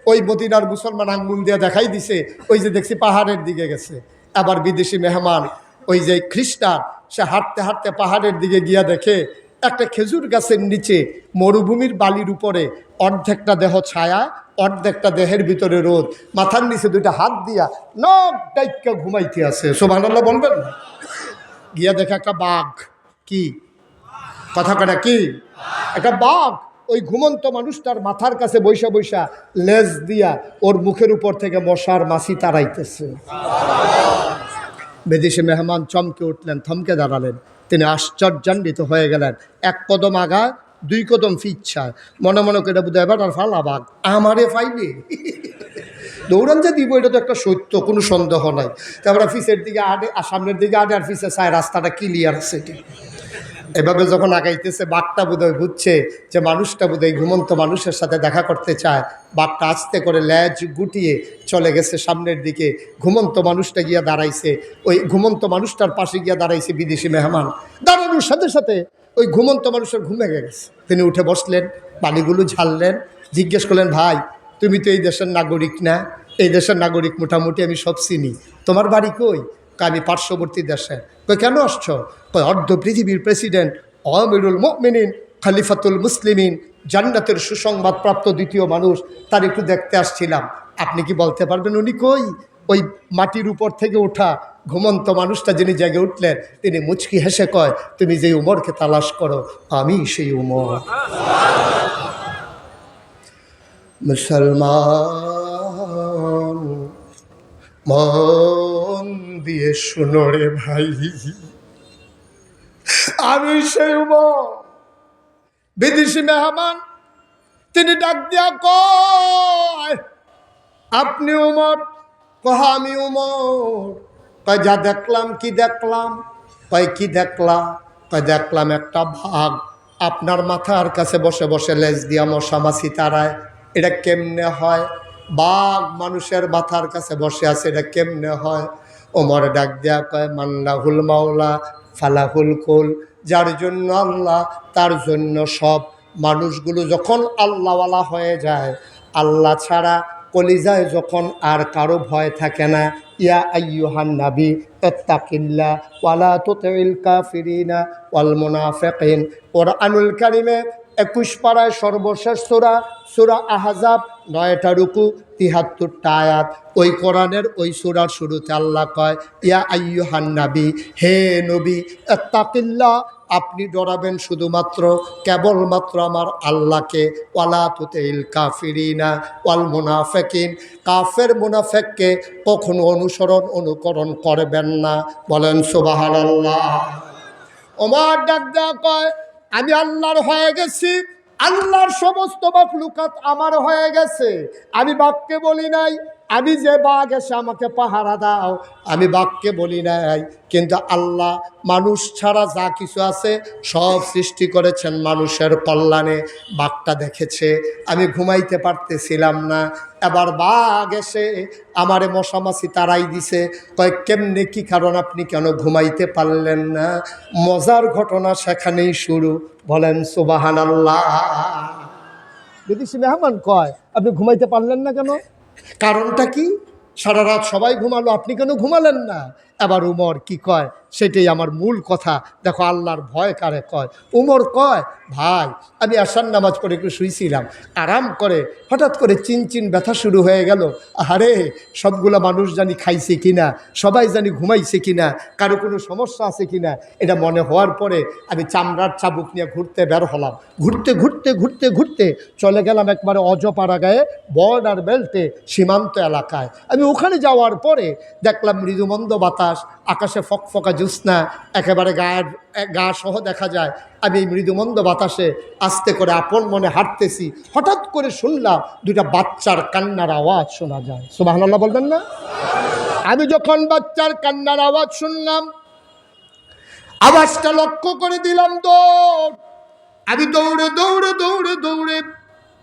[SPEAKER 1] ওই মদিনার মুসলমান আঙ্গুল দিয়ে দেখাই দিছে, ওই যে দেখছি পাহাড়ের দিকে গেছে। আবার বিদেশি মেহমান ওই যে খ্রিস্টান, সে হাঁটতে হাঁটতে পাহাড়ের দিকে গিয়া দেখে একটা খেজুর গাছের নিচে মরুভূমির বালির উপরে অর্ধেকটা দেহ ছায়া, অর্ধেকটা দেহের ভিতরে রোদ, মাথার নিচে দুইটা হাত দিয়া নখ ডাইক্কা ঘুমাইতে আছে। সুবহানাল্লাহ বলবেন না? গিয়া দেখে একটা বাঘ। কি কথা কটা? কি একটা বাঘ ওই ঘুমন্ত মানুষটার মাথার কাছে বৈশা বৈশা লেজ দিয়া ওর মুখের উপর থেকে মশার মাছি তাড়াইতেছে। বিদেশি মেহমান চমকে উঠলেন, থমকে দাঁড়ালেন। তিনি আশ্চর্যান্বিত হয়ে গেলেন। এক কদম আগায় 2 কদম ফিচ্ছা মনে মনে করে বোধ হয় এবার আর ফালাবাগ আমারে ফাইলে দৌড়ান যে দিব এটা তো একটা সত্য, কোনো সন্দেহ নাই। তারপরে ফিসের দিকে আটে আর সামনের দিকে আটে আর ফিসে চায় রাস্তাটা ক্লিয়ার আছে। এভাবে যখন আগাইতেছে বাঘটা বোধহয় বুঝছে যে মানুষটা বোধহয় ঘুমন্ত মানুষের সাথে দেখা করতে চায়। বাঘটা আস্তে করে ল্যাজ গুটিয়ে চলে গেছে সামনের দিকে। ঘুমন্ত মানুষটা গিয়া দাঁড়াইছে, ওই ঘুমন্ত মানুষটার পাশে গিয়া দাঁড়াইছে বিদেশি মেহমান। দাঁড়ানোর সাথে সাথে ওই ঘুমন্ত মানুষের ঘুমে গেছে। তিনি উঠে বসলেন, পানিগুলো ঝাড়লেন, জিজ্ঞেস করলেন, ভাই তুমি তো এই দেশের নাগরিক না? এই দেশের নাগরিক মোটামুটি আমি সব চিনি, তোমার বাড়ি কই? আমি পার্শ্ববর্তী দেশে। কই কেন আসছো? কই অর্ধ পৃথিবীর প্রেসিডেন্ট আমিরুল মুমিনিন খলিফাতুল মুসলিমিন জান্নাতের সুসংবাদ প্রাপ্ত দ্বিতীয় মানুষ, তার একটু দেখতে আসছিলাম। আপনি কি বলতে পারবেন উনি কই? ওই মাটির উপর থেকে ওঠা ঘুমন্ত মানুষটা যিনি জেগে উঠলেন তিনি মুচকি হেসে কয়, তুমি যে উমরকে তালাশ করো আমি সেই উমর। মুসলমান মন দিয়ে শুনো রে ভাই, আমি সেই উমর। বিদেশি মেহমান তিনি ডাক দিয়া কয়, আপনি উমর? কহ আমি উমর। কয় যা দেখলাম। কি দেখলাম? কয় কি দেখলাম? কয় দেখলাম একটা ভাগ আপনার মাথার কাছে বসে বসে লেজ দিয়া মশা মাছি তাড়ায়। এটা কেমনে হয়? বাঘ মানুষের মাথার কাছে বসে আছে, এটা কেমনে হয়? ওমর ডাক দিয়া কয়, মাল্লাহুল মাওলা ফালাহুল কুল, যার জন্য আল্লাহ তার জন্য সব। মানুষগুলো যখন আল্লাহওয়ালা হয়ে যায়, আল্লাহ ছাড়া কলিজায় যখন আর কারো ভয় থাকে না, ইয়া আইয়ুহান নাবী ইত্তাকিল্লাহ ওয়ালা তুতিল কাফিরিনা ওয়াল মুনাফিকিন। কোরআনুল কারীমে 21 পারায় সর্বশেষ সূরা, সূরা আহজাব, 9টা রুকু, 73টা আয়াত। ওই কোরআনের ওই সূরার শুরুতে আল্লাহ কয়, ইয়া আইয়ুহান নাবী, হে নবী, ইত্তাকিল্লাহ, আপনি ডরাবেন শুধুমাত্র কেবলমাত্র আমার আল্লাহকে। ওয়ালা তুতিল কাফিরিনা ওয়াল মুনাফিকিন, কাফের মুনাফিককে কখনো অনুকরণ করবেন না। বলেন সুবহানাল্লাহ। ওমর ডাক দেয়া কয়, আমি আল্লাহর হয়ে গেছি, আল্লাহর সমস্ত মাখলুকাত আমার হয়ে গেছে। আমি বাঘকে বলি নাই, আমি যে বাঘ এসে আমাকে পাহারা দাও, আমি বাঘকে বলি নাই। কিন্তু আল্লাহ মানুষ ছাড়া যা কিছু আছে সব সৃষ্টি করেছেন মানুষের কল্যাণে। বাঘটা দেখেছে আমি ঘুমাইতে পারতেছিলাম না, এবার বাঘ এসে আমারে মশামাছি তাড়াই দিছে। কয় কেমনে, কি কারণ, আপনি কেন ঘুমাইতে পারলেন না? মজার ঘটনা সেখানেই শুরু। বলেন সুবহানাল্লাহ। বিদেশি মেহমান কয়, আপনি ঘুমাইতে পারলেন না কেন? কারণটা কি? সারা রাত সবাই ঘুমালো, আপনি কেন ঘুমালেন না? এবার উমর কি কয় সেটাই আমার মূল কথা। দেখো আল্লাহর ভয় কারে কয়। উমর কয়, ভাই আমি আসার নামাজ পড়ে একটু শুইছিলাম, আরাম করে হঠাৎ করে চিনচিন ব্যথা শুরু হয়ে গেল। আরে সবগুলো মানুষ জানি খাইছে কিনা, সবাই জানি ঘুমাইছে কিনা, কারো কোনো সমস্যা আছে কিনা, এটা মনে হওয়ার পরে আমি চামড়ার চাবুক নিয়ে ঘুরতে বের হলাম। ঘুরতে ঘুরতে ঘুরতে ঘুরতে চলে গেলাম একবারে অজপাড়া গায়ে, বর্ডার বেল্টে, সীমান্ত এলাকায়। আমি ওখানে যাওয়ার পরে দেখলাম মৃদুমন্দ বাতাস, আকাশে ফকফকা জ্যোৎস্না, একেবারে গা সহ দেখা যায়। আমি এই মৃদুমন্দ বাতাসে আস্তে করে আপন মনে হাঁটতেছি, হঠাৎ করে শুনলাম দুইটা বাচ্চার কান্নার আওয়াজ শোনা যায়। সুবহানাল্লাহ বলবেন না? আমি যখন বাচ্চার কান্নার আওয়াজ শুনলাম, আওয়াজটা লক্ষ্য করে দিলাম দৌড়। আমি দৌড়ে দৌড়ে দৌড়ে দৌড়ে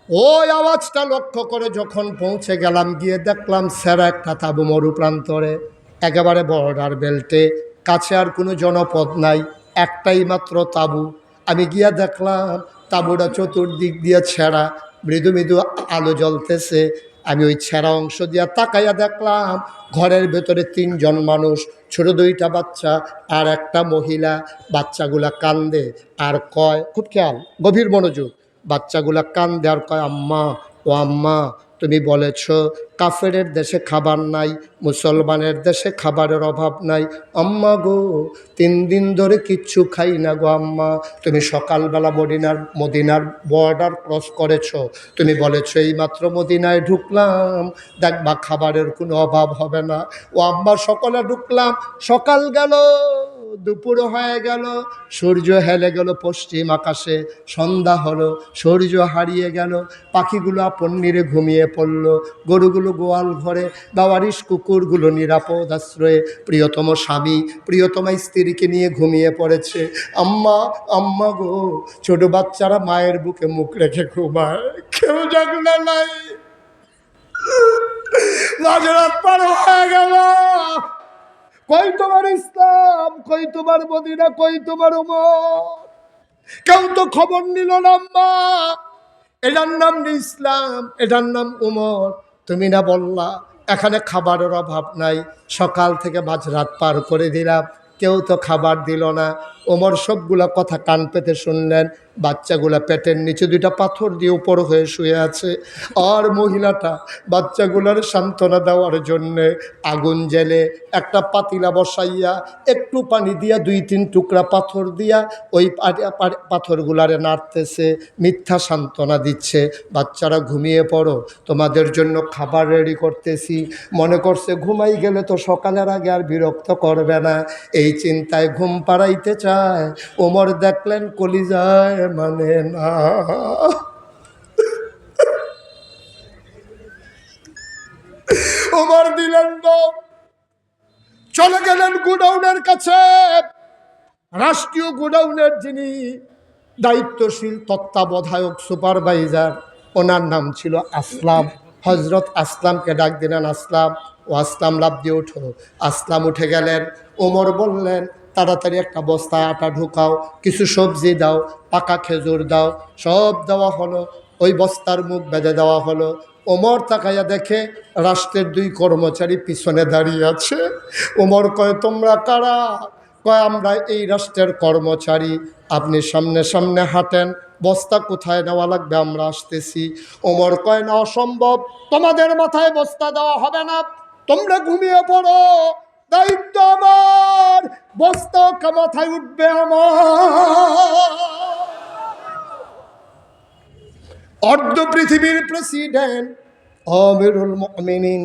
[SPEAKER 1] ওই আওয়াজটা লক্ষ্য করে যখন পৌঁছে গেলাম, গিয়ে দেখলাম সেরা একটা তাঁবু মরুপ্রান্তরে, একেবারে বর্ডার বেল্টে, কাছে আর কোনো জনপদ নাই, একটাই মাত্র তাঁবু। আমি গিয়া দেখলাম তাঁবুটা চতুর্দিক দিয়ে ছেঁড়া, মৃদু মৃদু আলো জ্বলতেছে। আমি ওই ছেঁড়া অংশ দিয়া তাকাইয়া দেখলাম ঘরের ভেতরে 3 জন মানুষ, ছোট 2টা বাচ্চা আর একটা মহিলা। বাচ্চাগুলা কান্দে আর কয়, খুব খেয়াল, গভীর মনোযোগ, বাচ্চাগুলা কান্দে আর কয়, আম্মা, ও আম্মা, তুমি বলেছ কাফেরের দেশে খাবার নাই, মুসলমানের দেশে খাবারের অভাব নাই। আম্মা গো, 3 দিন ধরে কিচ্ছু খাই না গো আম্মা। তুমি সকালবেলা মদিনার বর্ডার ক্রস করেছ, তুমি বলেছ এই মাত্র মদিনায় ঢুকলাম, দেখবা খাবারের কোনো অভাব হবে না। ও আম্মা, সকালে ঢুকলাম, সকাল গেল, দুপুর হয়ে গেল, সূর্য হেলে গেল পশ্চিম আকাশে, সন্ধ্যা হলো, সূর্য হারিয়ে গেল, পাখিগুলো আপন নিরে ঘুমিয়ে পড়ল, গরুগুলো গোয়াল ঘরে, বাওয়ারিশ কুকুরগুলো নিরাপদ আশ্রয়ে প্রিয়তম স্বামী প্রিয়তমা স্ত্রীকে নিয়ে ঘুমিয়ে পড়েছে। আম্মা আম্মা গো, ছোট বাচ্চারা মায়ের বুকে মুখ রেখে ঘুমায়, কেউ জাগলে নাই। মাঝরাত পার হয়ে গেল, কই তোমার ইসলাম, কই তোমার মদিনা, কই তোমার উমর? কেউ তো খবর নিল না। আম্মা, এটার নাম ইসলাম, এটার নাম উমর, তুমি না বললা এখানে খাবারের অভাব নাই? সকাল থেকে মাঝরাত পার করে দিলাম, কেউ তো খাবার দিল না। ওমর সবগুলা কথা কান পেতে শুনলেন। বাচ্চাগুলা পেটের নিচে দুইটা পাথর দিয়ে উপর হয়ে শুয়ে আছে। আর মহিলাটা বাচ্চাগুলার সান্ত্বনা দেওয়ার জন্যে আগুন জেলে একটা পাতিলা বসাইয়া একটু পানি দিয়া 2-3 টুকরা পাথর দিয়া ওই পাথরগুলারে নাড়তেছে, মিথ্যা সান্ত্বনা দিচ্ছে। বাচ্চারা ঘুমিয়ে পড়ো, তোমাদের জন্য খাবার রেডি করতেছি। মনে করছে ঘুমাই গেলে তো সকালের আগে আর বিরক্ত করবে না, এই চিন্তায় ঘুম পাড়াইতে চায়। ওমর দেখলেন কলিজায় মানে না। ওমর দিলেন দম, চলে গেলেন গোডাউনের কাছে। রাষ্ট্রীয় গোডাউনের যিনি দায়িত্বশীল তত্ত্বাবধায়ক সুপারভাইজার, ওনার নাম ছিল আসলাম। হজরত আসলামকে ডাক দিলেন, আসলাম। ও আসলাম, লাভ দিয়ে ওঠো। আসলাম উঠে গেলেন। ওমর বললেন, তাড়াতাড়ি একটা বস্তায় আটা ঢুকাও, কিছু সবজি দাও, পাকা খেজুর দাও। সব দেওয়া হলো, ওই বস্তার মুখ বেঁধে দেওয়া হলো। ওমর তাকাইয়া দেখে রাষ্ট্রের 2 কর্মচারী পিছনে দাঁড়িয়ে আছে। ওমর কয়, তোমরা কারা? কয়, আমরা এই রাষ্ট্রের কর্মচারী, আপনি সামনে সামনে হাঁটেন, বস্তা কোথায় নেওয়া লাগবে আমরা আসতেছি। ওমর কয়, না, অসম্ভব, তোমাদের মাথায় বস্তা দেওয়া হবে না, তোমরা ঘুমিয়ে পড়ো, দায়িত্ব আমার, বস্তা মাথায় উঠবে আমার। অর্ধ পৃথিবীর প্রেসিডেন্ট আমিরুল মুমিনিন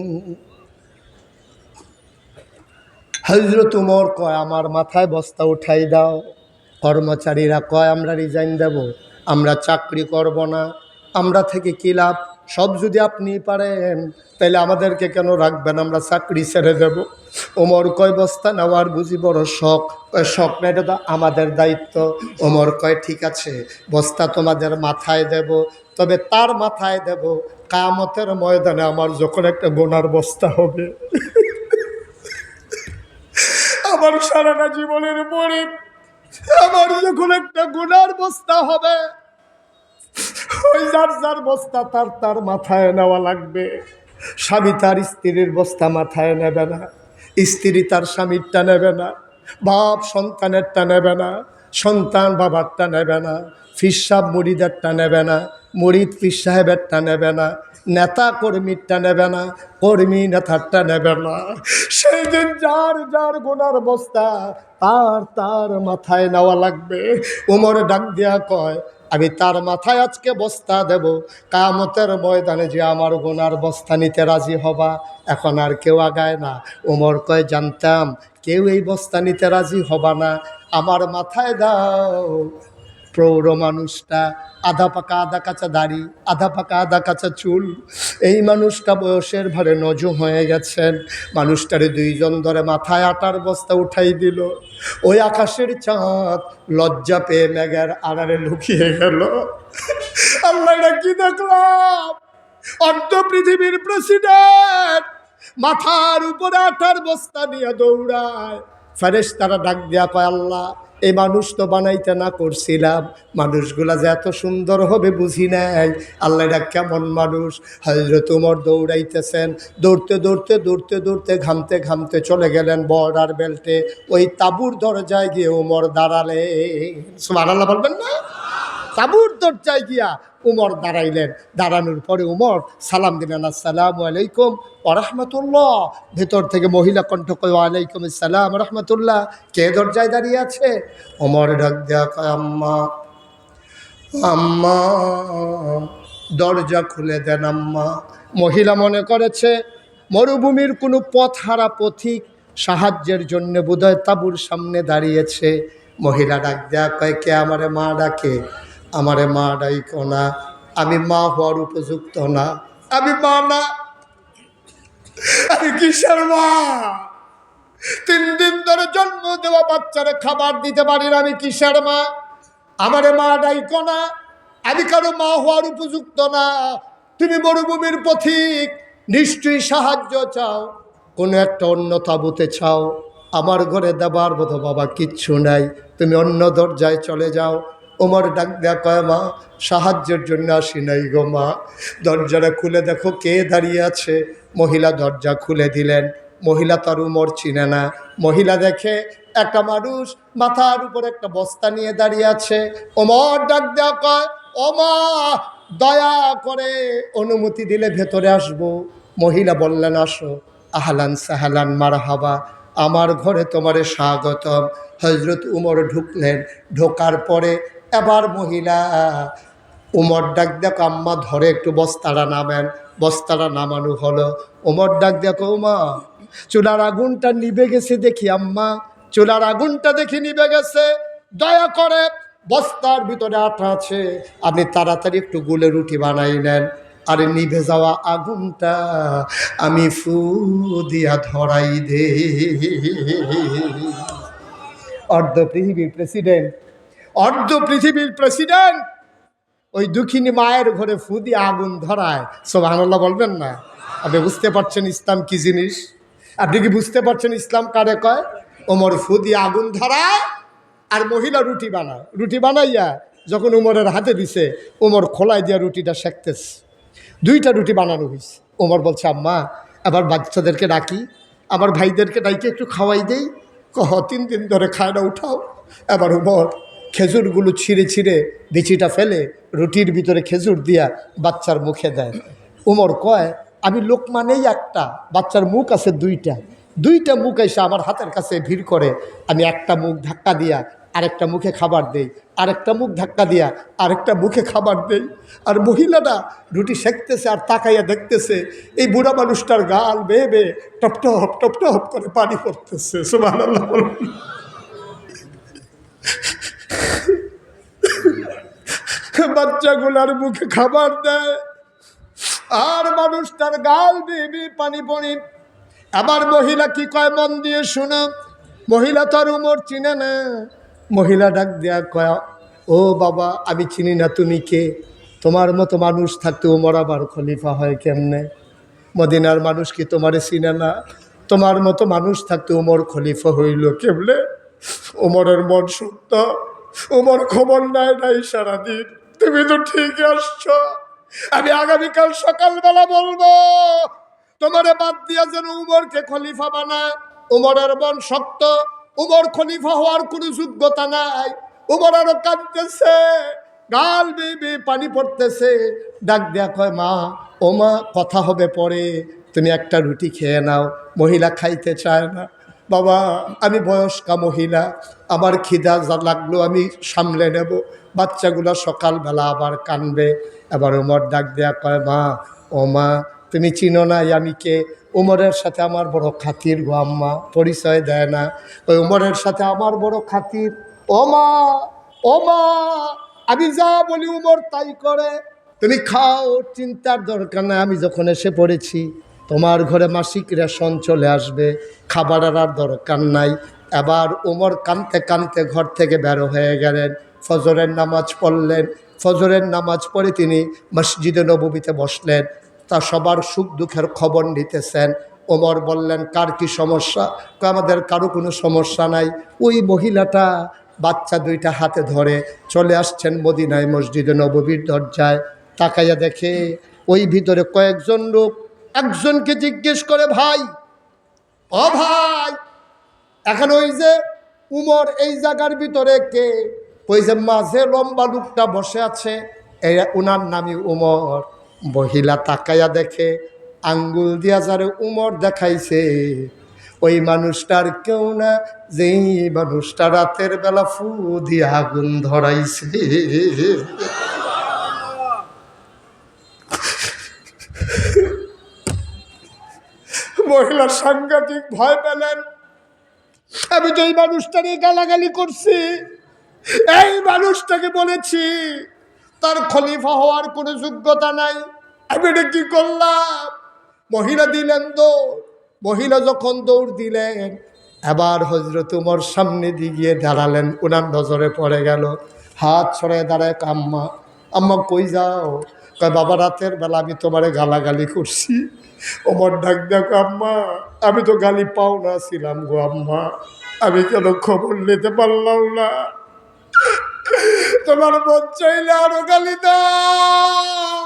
[SPEAKER 1] হযরত উমর কয়, আমার মাথায় বস্তা উঠাই দাও। কর্মচারীরা কয়, আমরা রিজাইন দেব, আমরা চাকরি করব না, আমরা থেকে কী লাভ, সব যদি আপনি পারেন তাহলে আমাদেরকে কেন রাখবেন, আমরা চাকরি ছেড়ে দেব। ওমর কয়, বস্তা নেওয়ার বুঝি বড় শখ? কয়, শখ না, এটা তো আমাদের দায়িত্ব। ওমর কয়, ঠিক আছে, বস্তা তোমাদের মাথায় দেব, তবে তার মাথায় দেব কিয়ামতের ময়দানে আমার যখন একটা গোনার বস্তা হবে, আমার সারাটা জীবনের পরে আমার যখন একটা গুনার বস্তা হবে, ওই যার যার বস্তা তার তার মাথায় নেওয়া লাগবে। স্বামী তার স্ত্রীর বস্তা মাথায় নেবে না, স্ত্রী তার স্বামীরটা নেবে না, বাপ সন্তানেরটা নেবে না, সন্তান বাবারটা নেবে না, ফির সাহেব মুরিদেরটা নেবে না, মুরিদ ফির সাহেবেরটা নেবে না, নেতা কর্মীরটা নেবে না, কর্মী নেতারটা নেবে না। সেই দিন যার যার গোনার বস্তা তার তার মাথায় নেওয়া লাগবে। ওমর ডাক দিয়া কয়, আমি তার মাথায় আজকে বস্তা দেব, কিয়ামতের ময়দানে যে আমার গোনার বস্তা নিতে রাজি হবা। এখন আর কেউ আগায় না। ওমর কয়, জানতাম কেউ এই বস্তা নিতে রাজি হবা না, আমার মাথায় দাও। প্রৌঢ় মানুষটা, আধা পাকা আধা কাঁচা দাড়ি, আধা পাকা আধা কাঁচা চুল, এই মানুষটা বয়সের ভারে নজু হয়ে গেছেন। মানুষটারে 2 জন ধরে মাথায় আটার বস্তা উঠাই দিল। ওই আকাশের চাঁদ লজ্জা পেয়ে মেঘের আড়ারে লুকিয়ে গেল। আল্লাহ, এটা কি দেখলাম? অর্ধ পৃথিবীর প্রেসিডেন্ট মাথার উপরে আটার বস্তা নিয়ে দৌড়ায়। ফেরেশতারা ডাক দিয়া কয়, আল্লাহ, এই মানুষ তো বানাইতে না করছিলাম, মানুষগুলা যে এত সুন্দর হবে বুঝি নাই। আল্লাহ, এটা কেমন মানুষ? হযরত ওমর দৌড়াইতেছেন, দৌড়তে দৌড়তে দৌড়তে দৌড়তে ঘামতে ঘামতে চলে গেলেন বর্ডার বেল্টে। ওই তাঁবুর দরজায় গিয়ে ওমর দাঁড়ালেন। সুবহানাল্লাহ বলবেন না? তাঁবুর দরজায় গিয়া উমর দাঁড়াইলেন। দাঁড়ানোর পরে উমর সালাম দিলেন, আসসালামু আলাইকুম ওয়া রাহমাতুল্লাহ। ভেতর থেকে মহিলা কণ্ঠ কয়, ওয়ালাইকুম আসসালাম ওয়া রাহমাতুল্লাহ। কে দরজায় দাঁড়িয়ে আছে? ওমর ডাক দেয়া কয়, আম্মা, আম্মা, দরজা খুলে দেন আম্মা। মহিলা মনে করেছে মরুভূমির কোনো পথহারা পথিক সাহায্যের জন্য বোধহয় তাঁবুর সামনে দাঁড়িয়েছে। মহিলা ডাক দেয়া কয়, কে আমারে মা ডাকে? আমারে মা ডাইকো না, আমি মা হওয়ার উপযুক্ত না, আমি মা না, আমি কিসের মা? 3 দিন ধরে জন্ম দেওয়া বাচ্চারে খাবার দিতে পারি না, আমি কিসের মা? আমারে মা ডাইকো না, আমি কারো মা হওয়ার উপযুক্ত না। তুমি মরুভূমির পথিক, নিশ্চয়ই সাহায্য চাও, কোনো একটা অন্য তাঁবুতে চাও, আমার ঘরে দেবার মতো বাবা কিচ্ছু নাই, তুমি অন্য দরজায় চলে যাও। ওমর ডাক দেয়া কয়, মা সাহায্যের জন্য আসি নাই গো মা, দরজাটা খুলে দেখো কে দাঁড়িয়ে আছে। মহিলা দরজা খুলে দিলেন। মহিলা তার উমর চিনে না। মহিলা দেখে একটা মানুষ মাথার উপর একটা বস্তা নিয়ে দাঁড়িয়ে আছে। ওমর ডাক দেয়া কয়, ও মা দয়া করে অনুমতি দিলে ভেতরে আসবো। মহিলা বললেন, আসো। আহলান সাহালান মারহাবা, আমার ঘরে তোমারে স্বাগতম। হজরত উমর ঢুকলেন। ঢোকার পরে এবার মহিলা উমর ডাক দেখো, আম্মা ধরে একটু বস্তাটা নামেন। বস্তাটা নামানো হলো। উমর ডাক দেখো, মা চুলার আগুনটা নিভে গেছে দেখি আম্মা, চুলার আগুনটা দেখি নিভে গেছে, দয়া করে বস্তার ভিতরে আটা আছে, আপনি তাড়াতাড়ি একটু গুলে রুটি বানাই নেন। আর নিভে যাওয়া আগুনটা আমি ফু দিয়া ধরাই দে। অর্ধ পৃথিবীর প্রেসিডেন্ট, অর্ধ পৃথিবীর প্রেসিডেন্ট ওই দুঃখিনী মায়ের ঘরে ফু দিয়ে আগুন ধরায়। সুবহানাল্লাহ বলবেন না? আপনি বুঝতে পারছেন ইসলাম কি জিনিস? আপনি কি বুঝতে পারছেন ইসলাম কারে কয়? ওমর ফু দিয়ে আগুন ধরায় আর মহিলা রুটি বানায়। রুটি বানাইয়া যখন উমরের হাতে দিছে, উমর খোলায় দিয়া রুটিটা সেঁকতেছে। 2টা রুটি বানানো হয়েছে। ওমর বলছে, আম্মা আবার বাচ্চাদেরকে ডাকি, আমার ভাইদেরকে ডাইকে একটু খাওয়াই দেই। 3 দিন ধরে খায় না, উঠাও। এবার উমর খেজুরগুলো ছিঁড়ে ছিঁড়ে বিচিটা ফেলে রুটির ভিতরে খেজুর দিয়া বাচ্চার মুখে দেয়। উমর কয়, আমি লোকমা নেই একটা, বাচ্চার মুখ আছে 2টা মুখ এসে আমার হাতের কাছে ভিড় করে, আমি একটা মুখ ধাক্কা দিয়া আরেকটা মুখে খাবার দেই, আরেকটা মুখ ধাক্কা দিয়া আরেকটা মুখে খাবার দেই। আর মহিলাটা রুটি সেঁকতেছে আর তাকাইয়া দেখতেছে এই বুড়া মানুষটার গাল বেয়ে বেয়ে টপটপ টপটপ করে পানি পড়তেছে। সুবহানাল্লাহ বলুন। বাচ্চাগুলার মুখে খাবার দেয় আর মানুষটার গাল বেয়ে বেয়ে পানি পড়ে। আবার মহিলা কি কয় মন দিয়ে শোনো। মহিলা তার উমর চিনে না। মহিলা ডাক দেয়া কয়, ও বাবা আমি চিনি না, তুমি কে? তোমার মতো মানুষ থাকতে উমর আবার খলিফা হয় কেমনে? মদিনার মানুষ কি তোমারে চিনে না? তোমার মতো মানুষ থাকতে উমর খলিফা হইল কেমনে? উমরের মন সত্য, উমর খবর নাই সারাদিন। তুমি তো ঠিক আসছো, আমি আগামীকাল সকালবেলা বলবো তোমারে বাদ দিয়া যেন উমরকে খলিফা বানায়। উমরের মন শক্ত, উমর খলিফা হওয়ার কোনো যোগ্যতা নাই। উমর আরো কাঁদতেছে, গাল বেয়ে বেয়ে পানি পড়তেছে। ডাক দেয়া কয়, মা ও মা কথা হবে পরে, তুমি একটা রুটি খেয়ে নাও। মহিলা খাইতে চায় না। বাবা আমি বয়স্কা মহিলা, আমার খিদা যা লাগলো আমি সামলে নেব, বাচ্চাগুলো সকালবেলা আবার কানবে। এবার উমর ডাক দেয়া কয়, মা ও মা তুমি চিনো না আমি কে? উমরের সাথে আমার বড় খাতির গো আম্মা। পরিচয় দেয় না। ওই উমরের সাথে আমার বড় খাতির। ও মা, ও মা আমি যা বলি উমর তাই করে। তুমি খাও, চিন্তার দরকার নাই, আমি যখন এসে পড়েছি তোমার ঘরে মাসিক রেশন চলে আসবে, খাবার আর দরকার নাই। এবার উমর কাঁদতে কাঁদতে ঘর থেকে বের হয়ে গেলেন। ফজরের নামাজ পড়লেন। ফজরের নামাজ পড়ে তিনি মসজিদে নববীতে বসলেন। তা সবার সুখ দুঃখের খবর নিতেছেন। ওমর বললেন, কার কি সমস্যা? আমাদের কারো কোনো সমস্যা নাই। ওই মহিলাটা বাচ্চা 2টা হাতে ধরে চলে আসছেন মদিনায় মসজিদে নববীর দরজায়। তাকাইয়া দেখে ওই ভিতরে কয়েকজন লোক। একজনকে জিজ্ঞেস করে, ভাই ও ভাই এখন ওই যে উমর এই জায়গার ভিতরে কে? ওই যে মাঝে লম্বা লোকটা বসে আছে, ওনার নামই উমর। মহিলা তাকাইয়া দেখে আঙ্গুল দিয়া যারে উমর দেখাইছে ওই মানুষটার কেউ না, যেই মানুষটা রাতের বেলা ফু দিয়ে আগুন ধরাইছে। মহিলা সাংঘাতিক ভয় পেলেন। আমি তো এই মানুষটাকে গালাগালি করছি, এই মানুষটাকে বলেছি তার খলিফা হওয়ার কোনো যোগ্যতা নাই। আমি এটা কি করলাম? মহিলা দিলেন দৌড়। মহিলা যখন দৌড় দিলেন, আবার হযরত ওমর সামনে দিয়ে গিয়ে দাঁড়ালেন, ওনার নজরে পড়ে গেল। হাত ছড়ায় দাঁড়ায়, আম্মা আম্মা কই যাও? কয় বাবা রাতের বেলা আমি তোমারে গালাগালি করছি। ওমর ডাক দেখো, আম্মা আমি তো গালি পাও না ছিলাম গো আম্মা, আমি কেন খবর নিতে পারলাম না? তোমার মন চাইলে আরো গালি দাও,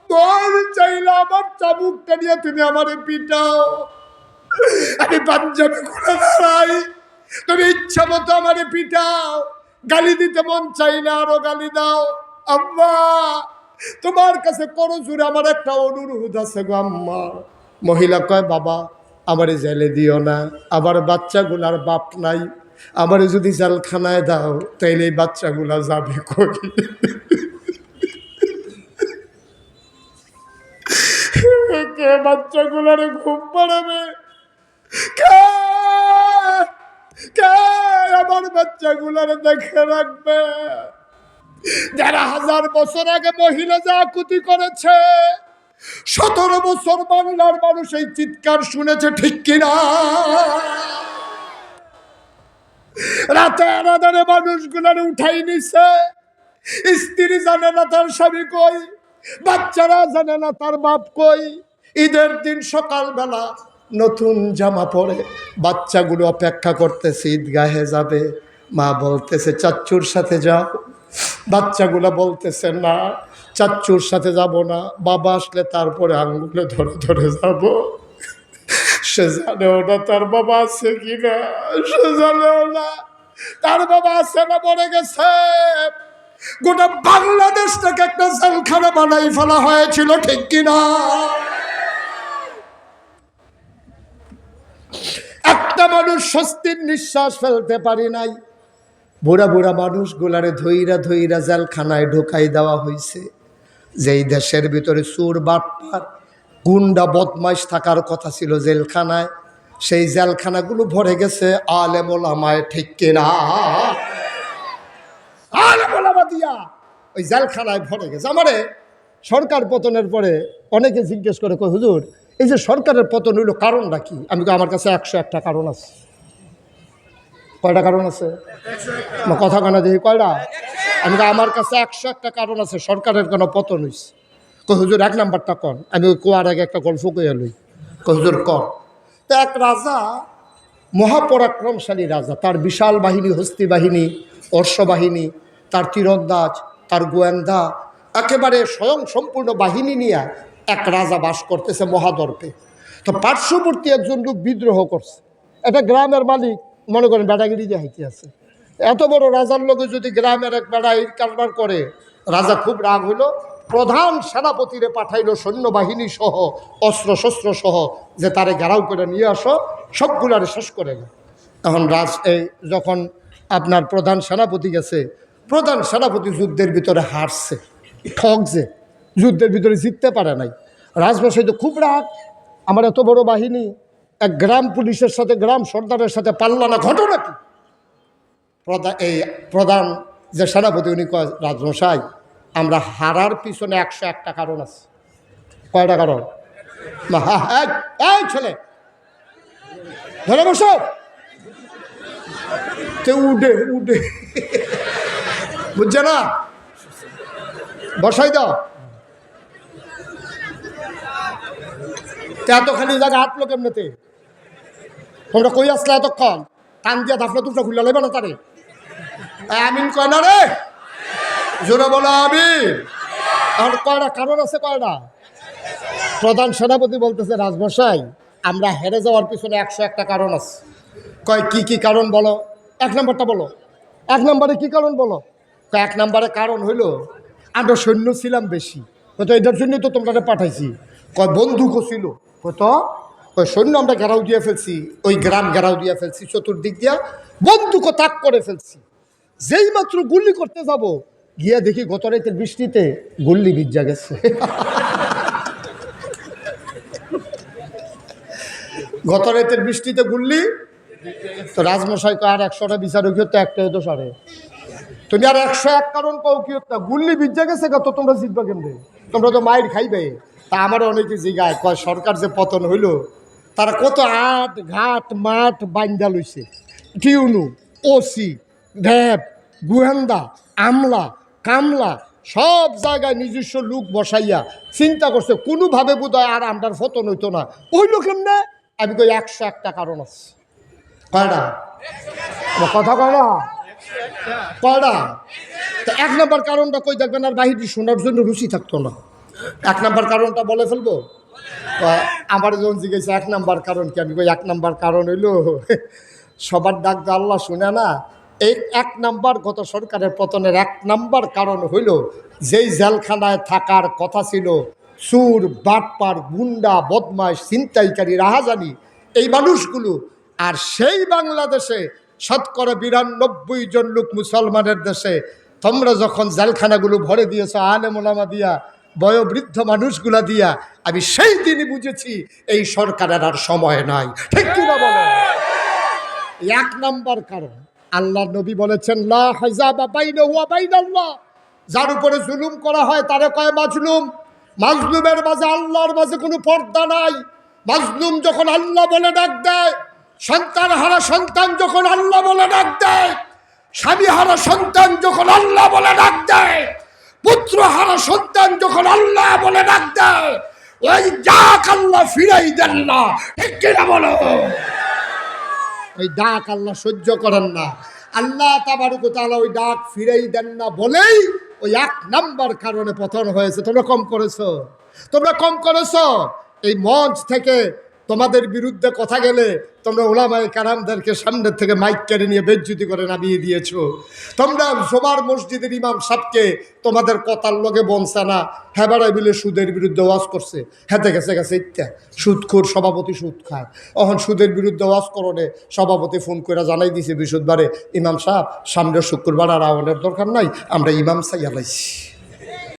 [SPEAKER 1] মন চাইলে আমার চাবুকটা নিয়ে তুমি আমারে পিটাও, আমি পাঞ্জাবি খুলে দাঁড়াই, তুমি ইচ্ছা মতো আমারে পিটাও, গালি দিতে মন চাইলে আরো গালি দাও। আম্মা তোমার কাছে করো জোরে আমার একটা অনুরোধ আছে গো আম্মা। মহিলা কয়, বাবা আমারে জেলে দিও না, আমার বাচ্চাগুলার বাপ নাই, আমারে যদি জেলখানায় দাও তাইলে এই বাচ্চাগুলা যাবে কই? কে বাচ্চাগুলারে ঘুম পাড়াবে? কে কে আমার বাচ্চাগুলারে দেখে রাখবে? ১,৫০০ বছর আগে মহিলা যা ক্ষতি করেছে, ১৭ বছর বাংলার মানুষ এই চিৎকার শুনেছে, ঠিক কিনা? রাতে আনাদারে মানুষগুলার উঠাই নিছে, স্ত্রী জানে না তার স্বামী কই, বাচ্চারা জানে না তার বাপ কই। ঈদের দিন সকালবেলা নতুন জামা পরে বাচ্চাগুলো অপেক্ষা করতেছে, ঈদগাহে যাবে। মা বলতেছে চাচ্চুর সাথে যাও, বাচ্চাগুলো বলতেছে না চাচ্চুর সাথে যাব না, বাবা আসলে তারপরে আঙ্গুলে ধরে ধরে যাব। সে জানেও না তার বাবা আছে কিনা, সে জানেও না তার বাবা আছে না মরে গেছে। গোটা বাংলাদেশটাকে একটা জেলখানা বানাই ফেলা হয়েছিল, ঠিক কিনা? একটা মানুষ স্বস্তির নিঃশ্বাস ফেলতে পারি নাই। বুড়া বুড়া মানুষগুলারে ধইরা ধইরা জেলখানায় ঢুকাই দেওয়া হয়েছে। যেই দেশের ভিতরে চোর বাটপার গুন্ডা বদমাইশ থাকার কথা ছিল জেলখানায়, সেই জেলখানাগুলো ভরে গেছে আলেম ওলামায়, ঠিক কিনা? আলেম ওলামা দিয়া ওই জেলখানায় ভরে গেছে। আমারে সরকার পতনের পরে অনেকে জিজ্ঞেস করে, কই হুজুর এই যে সরকারের পতন হইল কারণটা কি? আমি আমার কাছে ১০১টা কারণ আছে। কয়টা কারণ আছে? কথা কানা দেখি কয়টা? আমি আমার কাছে ১০১টা কারণ আছে সরকারের কেন পতন হয়েছে। কই হুজুর ১ নাম্বারটা কন। আমি কোয়ার আগে একটা গল্প কইয়া লই। কই হুজুর কন। তো এক রাজা, মহাপরাক্রমশালী রাজা, তার বিশাল বাহিনী, হস্তি বাহিনী, অশ্ব বাহিনী, তার তীরন্দাজ, তার গোয়েন্দা, একেবারে স্বয়ং সম্পূর্ণ বাহিনী নিয়ে এক রাজা বাস করতেছে মহাদর্পে। তো পার্শ্ববর্তী একজন লোক বিদ্রোহ করছে। এটা গ্রামের মালিক মনে করেন বেড়াগিরি দিয়ে হাইতে আছে। এত বড় রাজার লোকে যদি গ্রামের এক বেড়াই কারবার করে, রাজা খুব রাগ হইল, প্রধান সেনাপতিরে পাঠাইল সৈন্যবাহিনী সহ অস্ত্র শস্ত্র সহ, যে তারে ঘেরাও করে নিয়ে আসো, সবগুলারে শেষ করে গেল। তখন যখন আপনার প্রধান সেনাপতি গেছে, প্রধান সেনাপতি যুদ্ধের ভিতরে হারছে, ঠকছে, যুদ্ধের ভিতরে জিততে পারে নাই। রাজমশাই তো খুব রাগ, আমার এত বড় বাহিনী এক গ্রাম পুলিশের সাথে, গ্রাম সর্দারের সাথে পাল্লা না, ঘটনা কি? প্রধান যে সেনাপতি উনি কয়, রাজমশাই আমরা হারার পিছনে ১০১টা কারণ আছে। কয়টা কারণ? এই ছেলে ধরে বসো, উঠে উঠে বুঝছে না, বসাই দাও। এতখানি জায়গা হাঁটলো কেমনেতে? তোমরা কই আসলে এতক্ষণ? টান দিয়া দাফনা দুটা খুললা লাগবে না তারে? আমিন কয় না রে, জোরে বলো আমিন। এখন কয়টা কারণ আছে? কয়টা? প্রধান সেনাপতি বলতেছে, রাজমশাই আমরা হেরে যাওয়ার পিছনে ১০১টা কারণ আছে। কয় কি কি কারণ বলো? ১ নম্বরটা বলো। ১ নম্বরে কি কারণ বলো? ১ নম্বরে কারণ হইলো আমরা সৈন্য ছিলাম বেশি, হয়তো এটার জন্যই তো তোমরা পাঠাইছি। কয় বন্দুকও ছিল, হয়তো ওই সৈন্য আমরা ঘেরাও দিয়ে ফেলছি, ওই গ্রাম ঘেরাও দিয়ে ফেলছি, চতুর্দিক দিয়া বন্দুকও তাক করে ফেলছি। যেই মাত্র গুল্লি করতে যাব, গিয়া দেখি গত রাতের বৃষ্টিতে গুল্লি ভিজা গেছে। গত রাতের বৃষ্টিতে গুল্লি তো রাজমশাই আর 100টা বিচারক তো একটাই তো সারে তুমি আর 101 কারণ কও কি হত্যা গুল্লি বিজ্জা গেছে কত তোমরা জিতবা কেমনে তোমরা তো মাইর খাইবে তা আমার অনেকে জিগায় কয় সরকার যে পতন হইল তারা কত আট ঘাট মাঠ বাইন্দা লইছে টিউনু ওসি ঢ্যাপ গুহেন্দা আমলা কামলা সব জায়গায় নিজস্ব লোক বসাইয়া চিন্তা করছে কোনোভাবে বোধহয় আর আমরার পতন হইতো না ওই লোক এমনি আমি কই 101টা কারণ আছে কয়টা কথা কয় না কয়টা তো 1 নম্বর কারণটা কই দেখবেন আর বাহিনী শোনার জন্য রুচি থাকতো না 1 নম্বর কারণটা বলে ফেলবো আমার যখন জিজ্ঞেস 1 নম্বর কারণ কি আমি কই 1 নম্বর কারণ হইল সবার ডাক তো আল্লাহ শুনে না এই 1 নম্বর গত সরকারের পতনের 1 নম্বর কারণ হইল যেই জেলখানায় থাকার কথা ছিল চুর বাটপার গুন্ডা বদমাশ ছিনতাইকারী রাহাজানি এই মানুষগুলো আর সেই বাংলাদেশে শতকরা 92 জন লোক মুসলমানের দেশে তোমরা যখন জেলখানাগুলো ভরে দিয়েছ আলেম ওলামা দিয়া বয়োবৃদ্ধ মানুষগুলা দিয়া আমি সেই দিনই বুঝেছি এই সরকারের আর সময় নাই ঠিক কিনা বলো 1 নম্বর কারণ আল্লাহ নবী বলেছেন লা হাজাবা বাইনাহু ওয়া বাইনাল্লাহ যার উপরে জুলুম করা হয় তারে কয় মাজলুম মাজলুমের মাঝে আল্লাহর মাঝে কোনো পর্দা নাই মাজলুম যখন আল্লাহ বলে ডাক দেয় সন্তান হারা সন্তান যখন আল্লাহ বলে ডাক দেয় স্বামী হারা সন্তান যখন আল্লাহ বলে ডাক দেয় পুত্র হারা সন্তান যখন আল্লাহ বলে ডাক দেয় ওই ডাক আল্লাহ ফিরাই দেন না ঠিক কিনা বলো ওই ডাক আল্লাহ সহ্য করেন না আল্লাহ তাবারক ওয়া তাআলা ওই ডাক ফিরাই দেন না বলেই ওই 1 নম্বর কারণে পতন হয়েছে তোমরা কম করেছো এই মঞ্চ থেকে তোমাদের বিরুদ্ধে কথা গেলে তোমরা ওলামায়ে কেরামদেরকে সামনের থেকে মাইক কেড়ে নিয়ে বেজ্জতি করে নামিয়ে দিয়েছো তোমরা সবার মসজিদের ইমাম সাহেবকে তোমাদের কথার লগে বলছে না হ্যাঁ বেড়াই বিলে সুদের বিরুদ্ধে ওয়াজ করছে হেতে গেছে ইত্যা সুদখোর সভাপতি সুদ খায় এখন সুদের বিরুদ্ধে ওয়াজ করণে সভাপতি ফোন করে জানাই দিছে বৃহস্পতিবারে ইমাম সাহেব সামনের শুক্রবার আর আওয়ানের দরকার নাই আমরা ইমাম চাইয়া লাইছি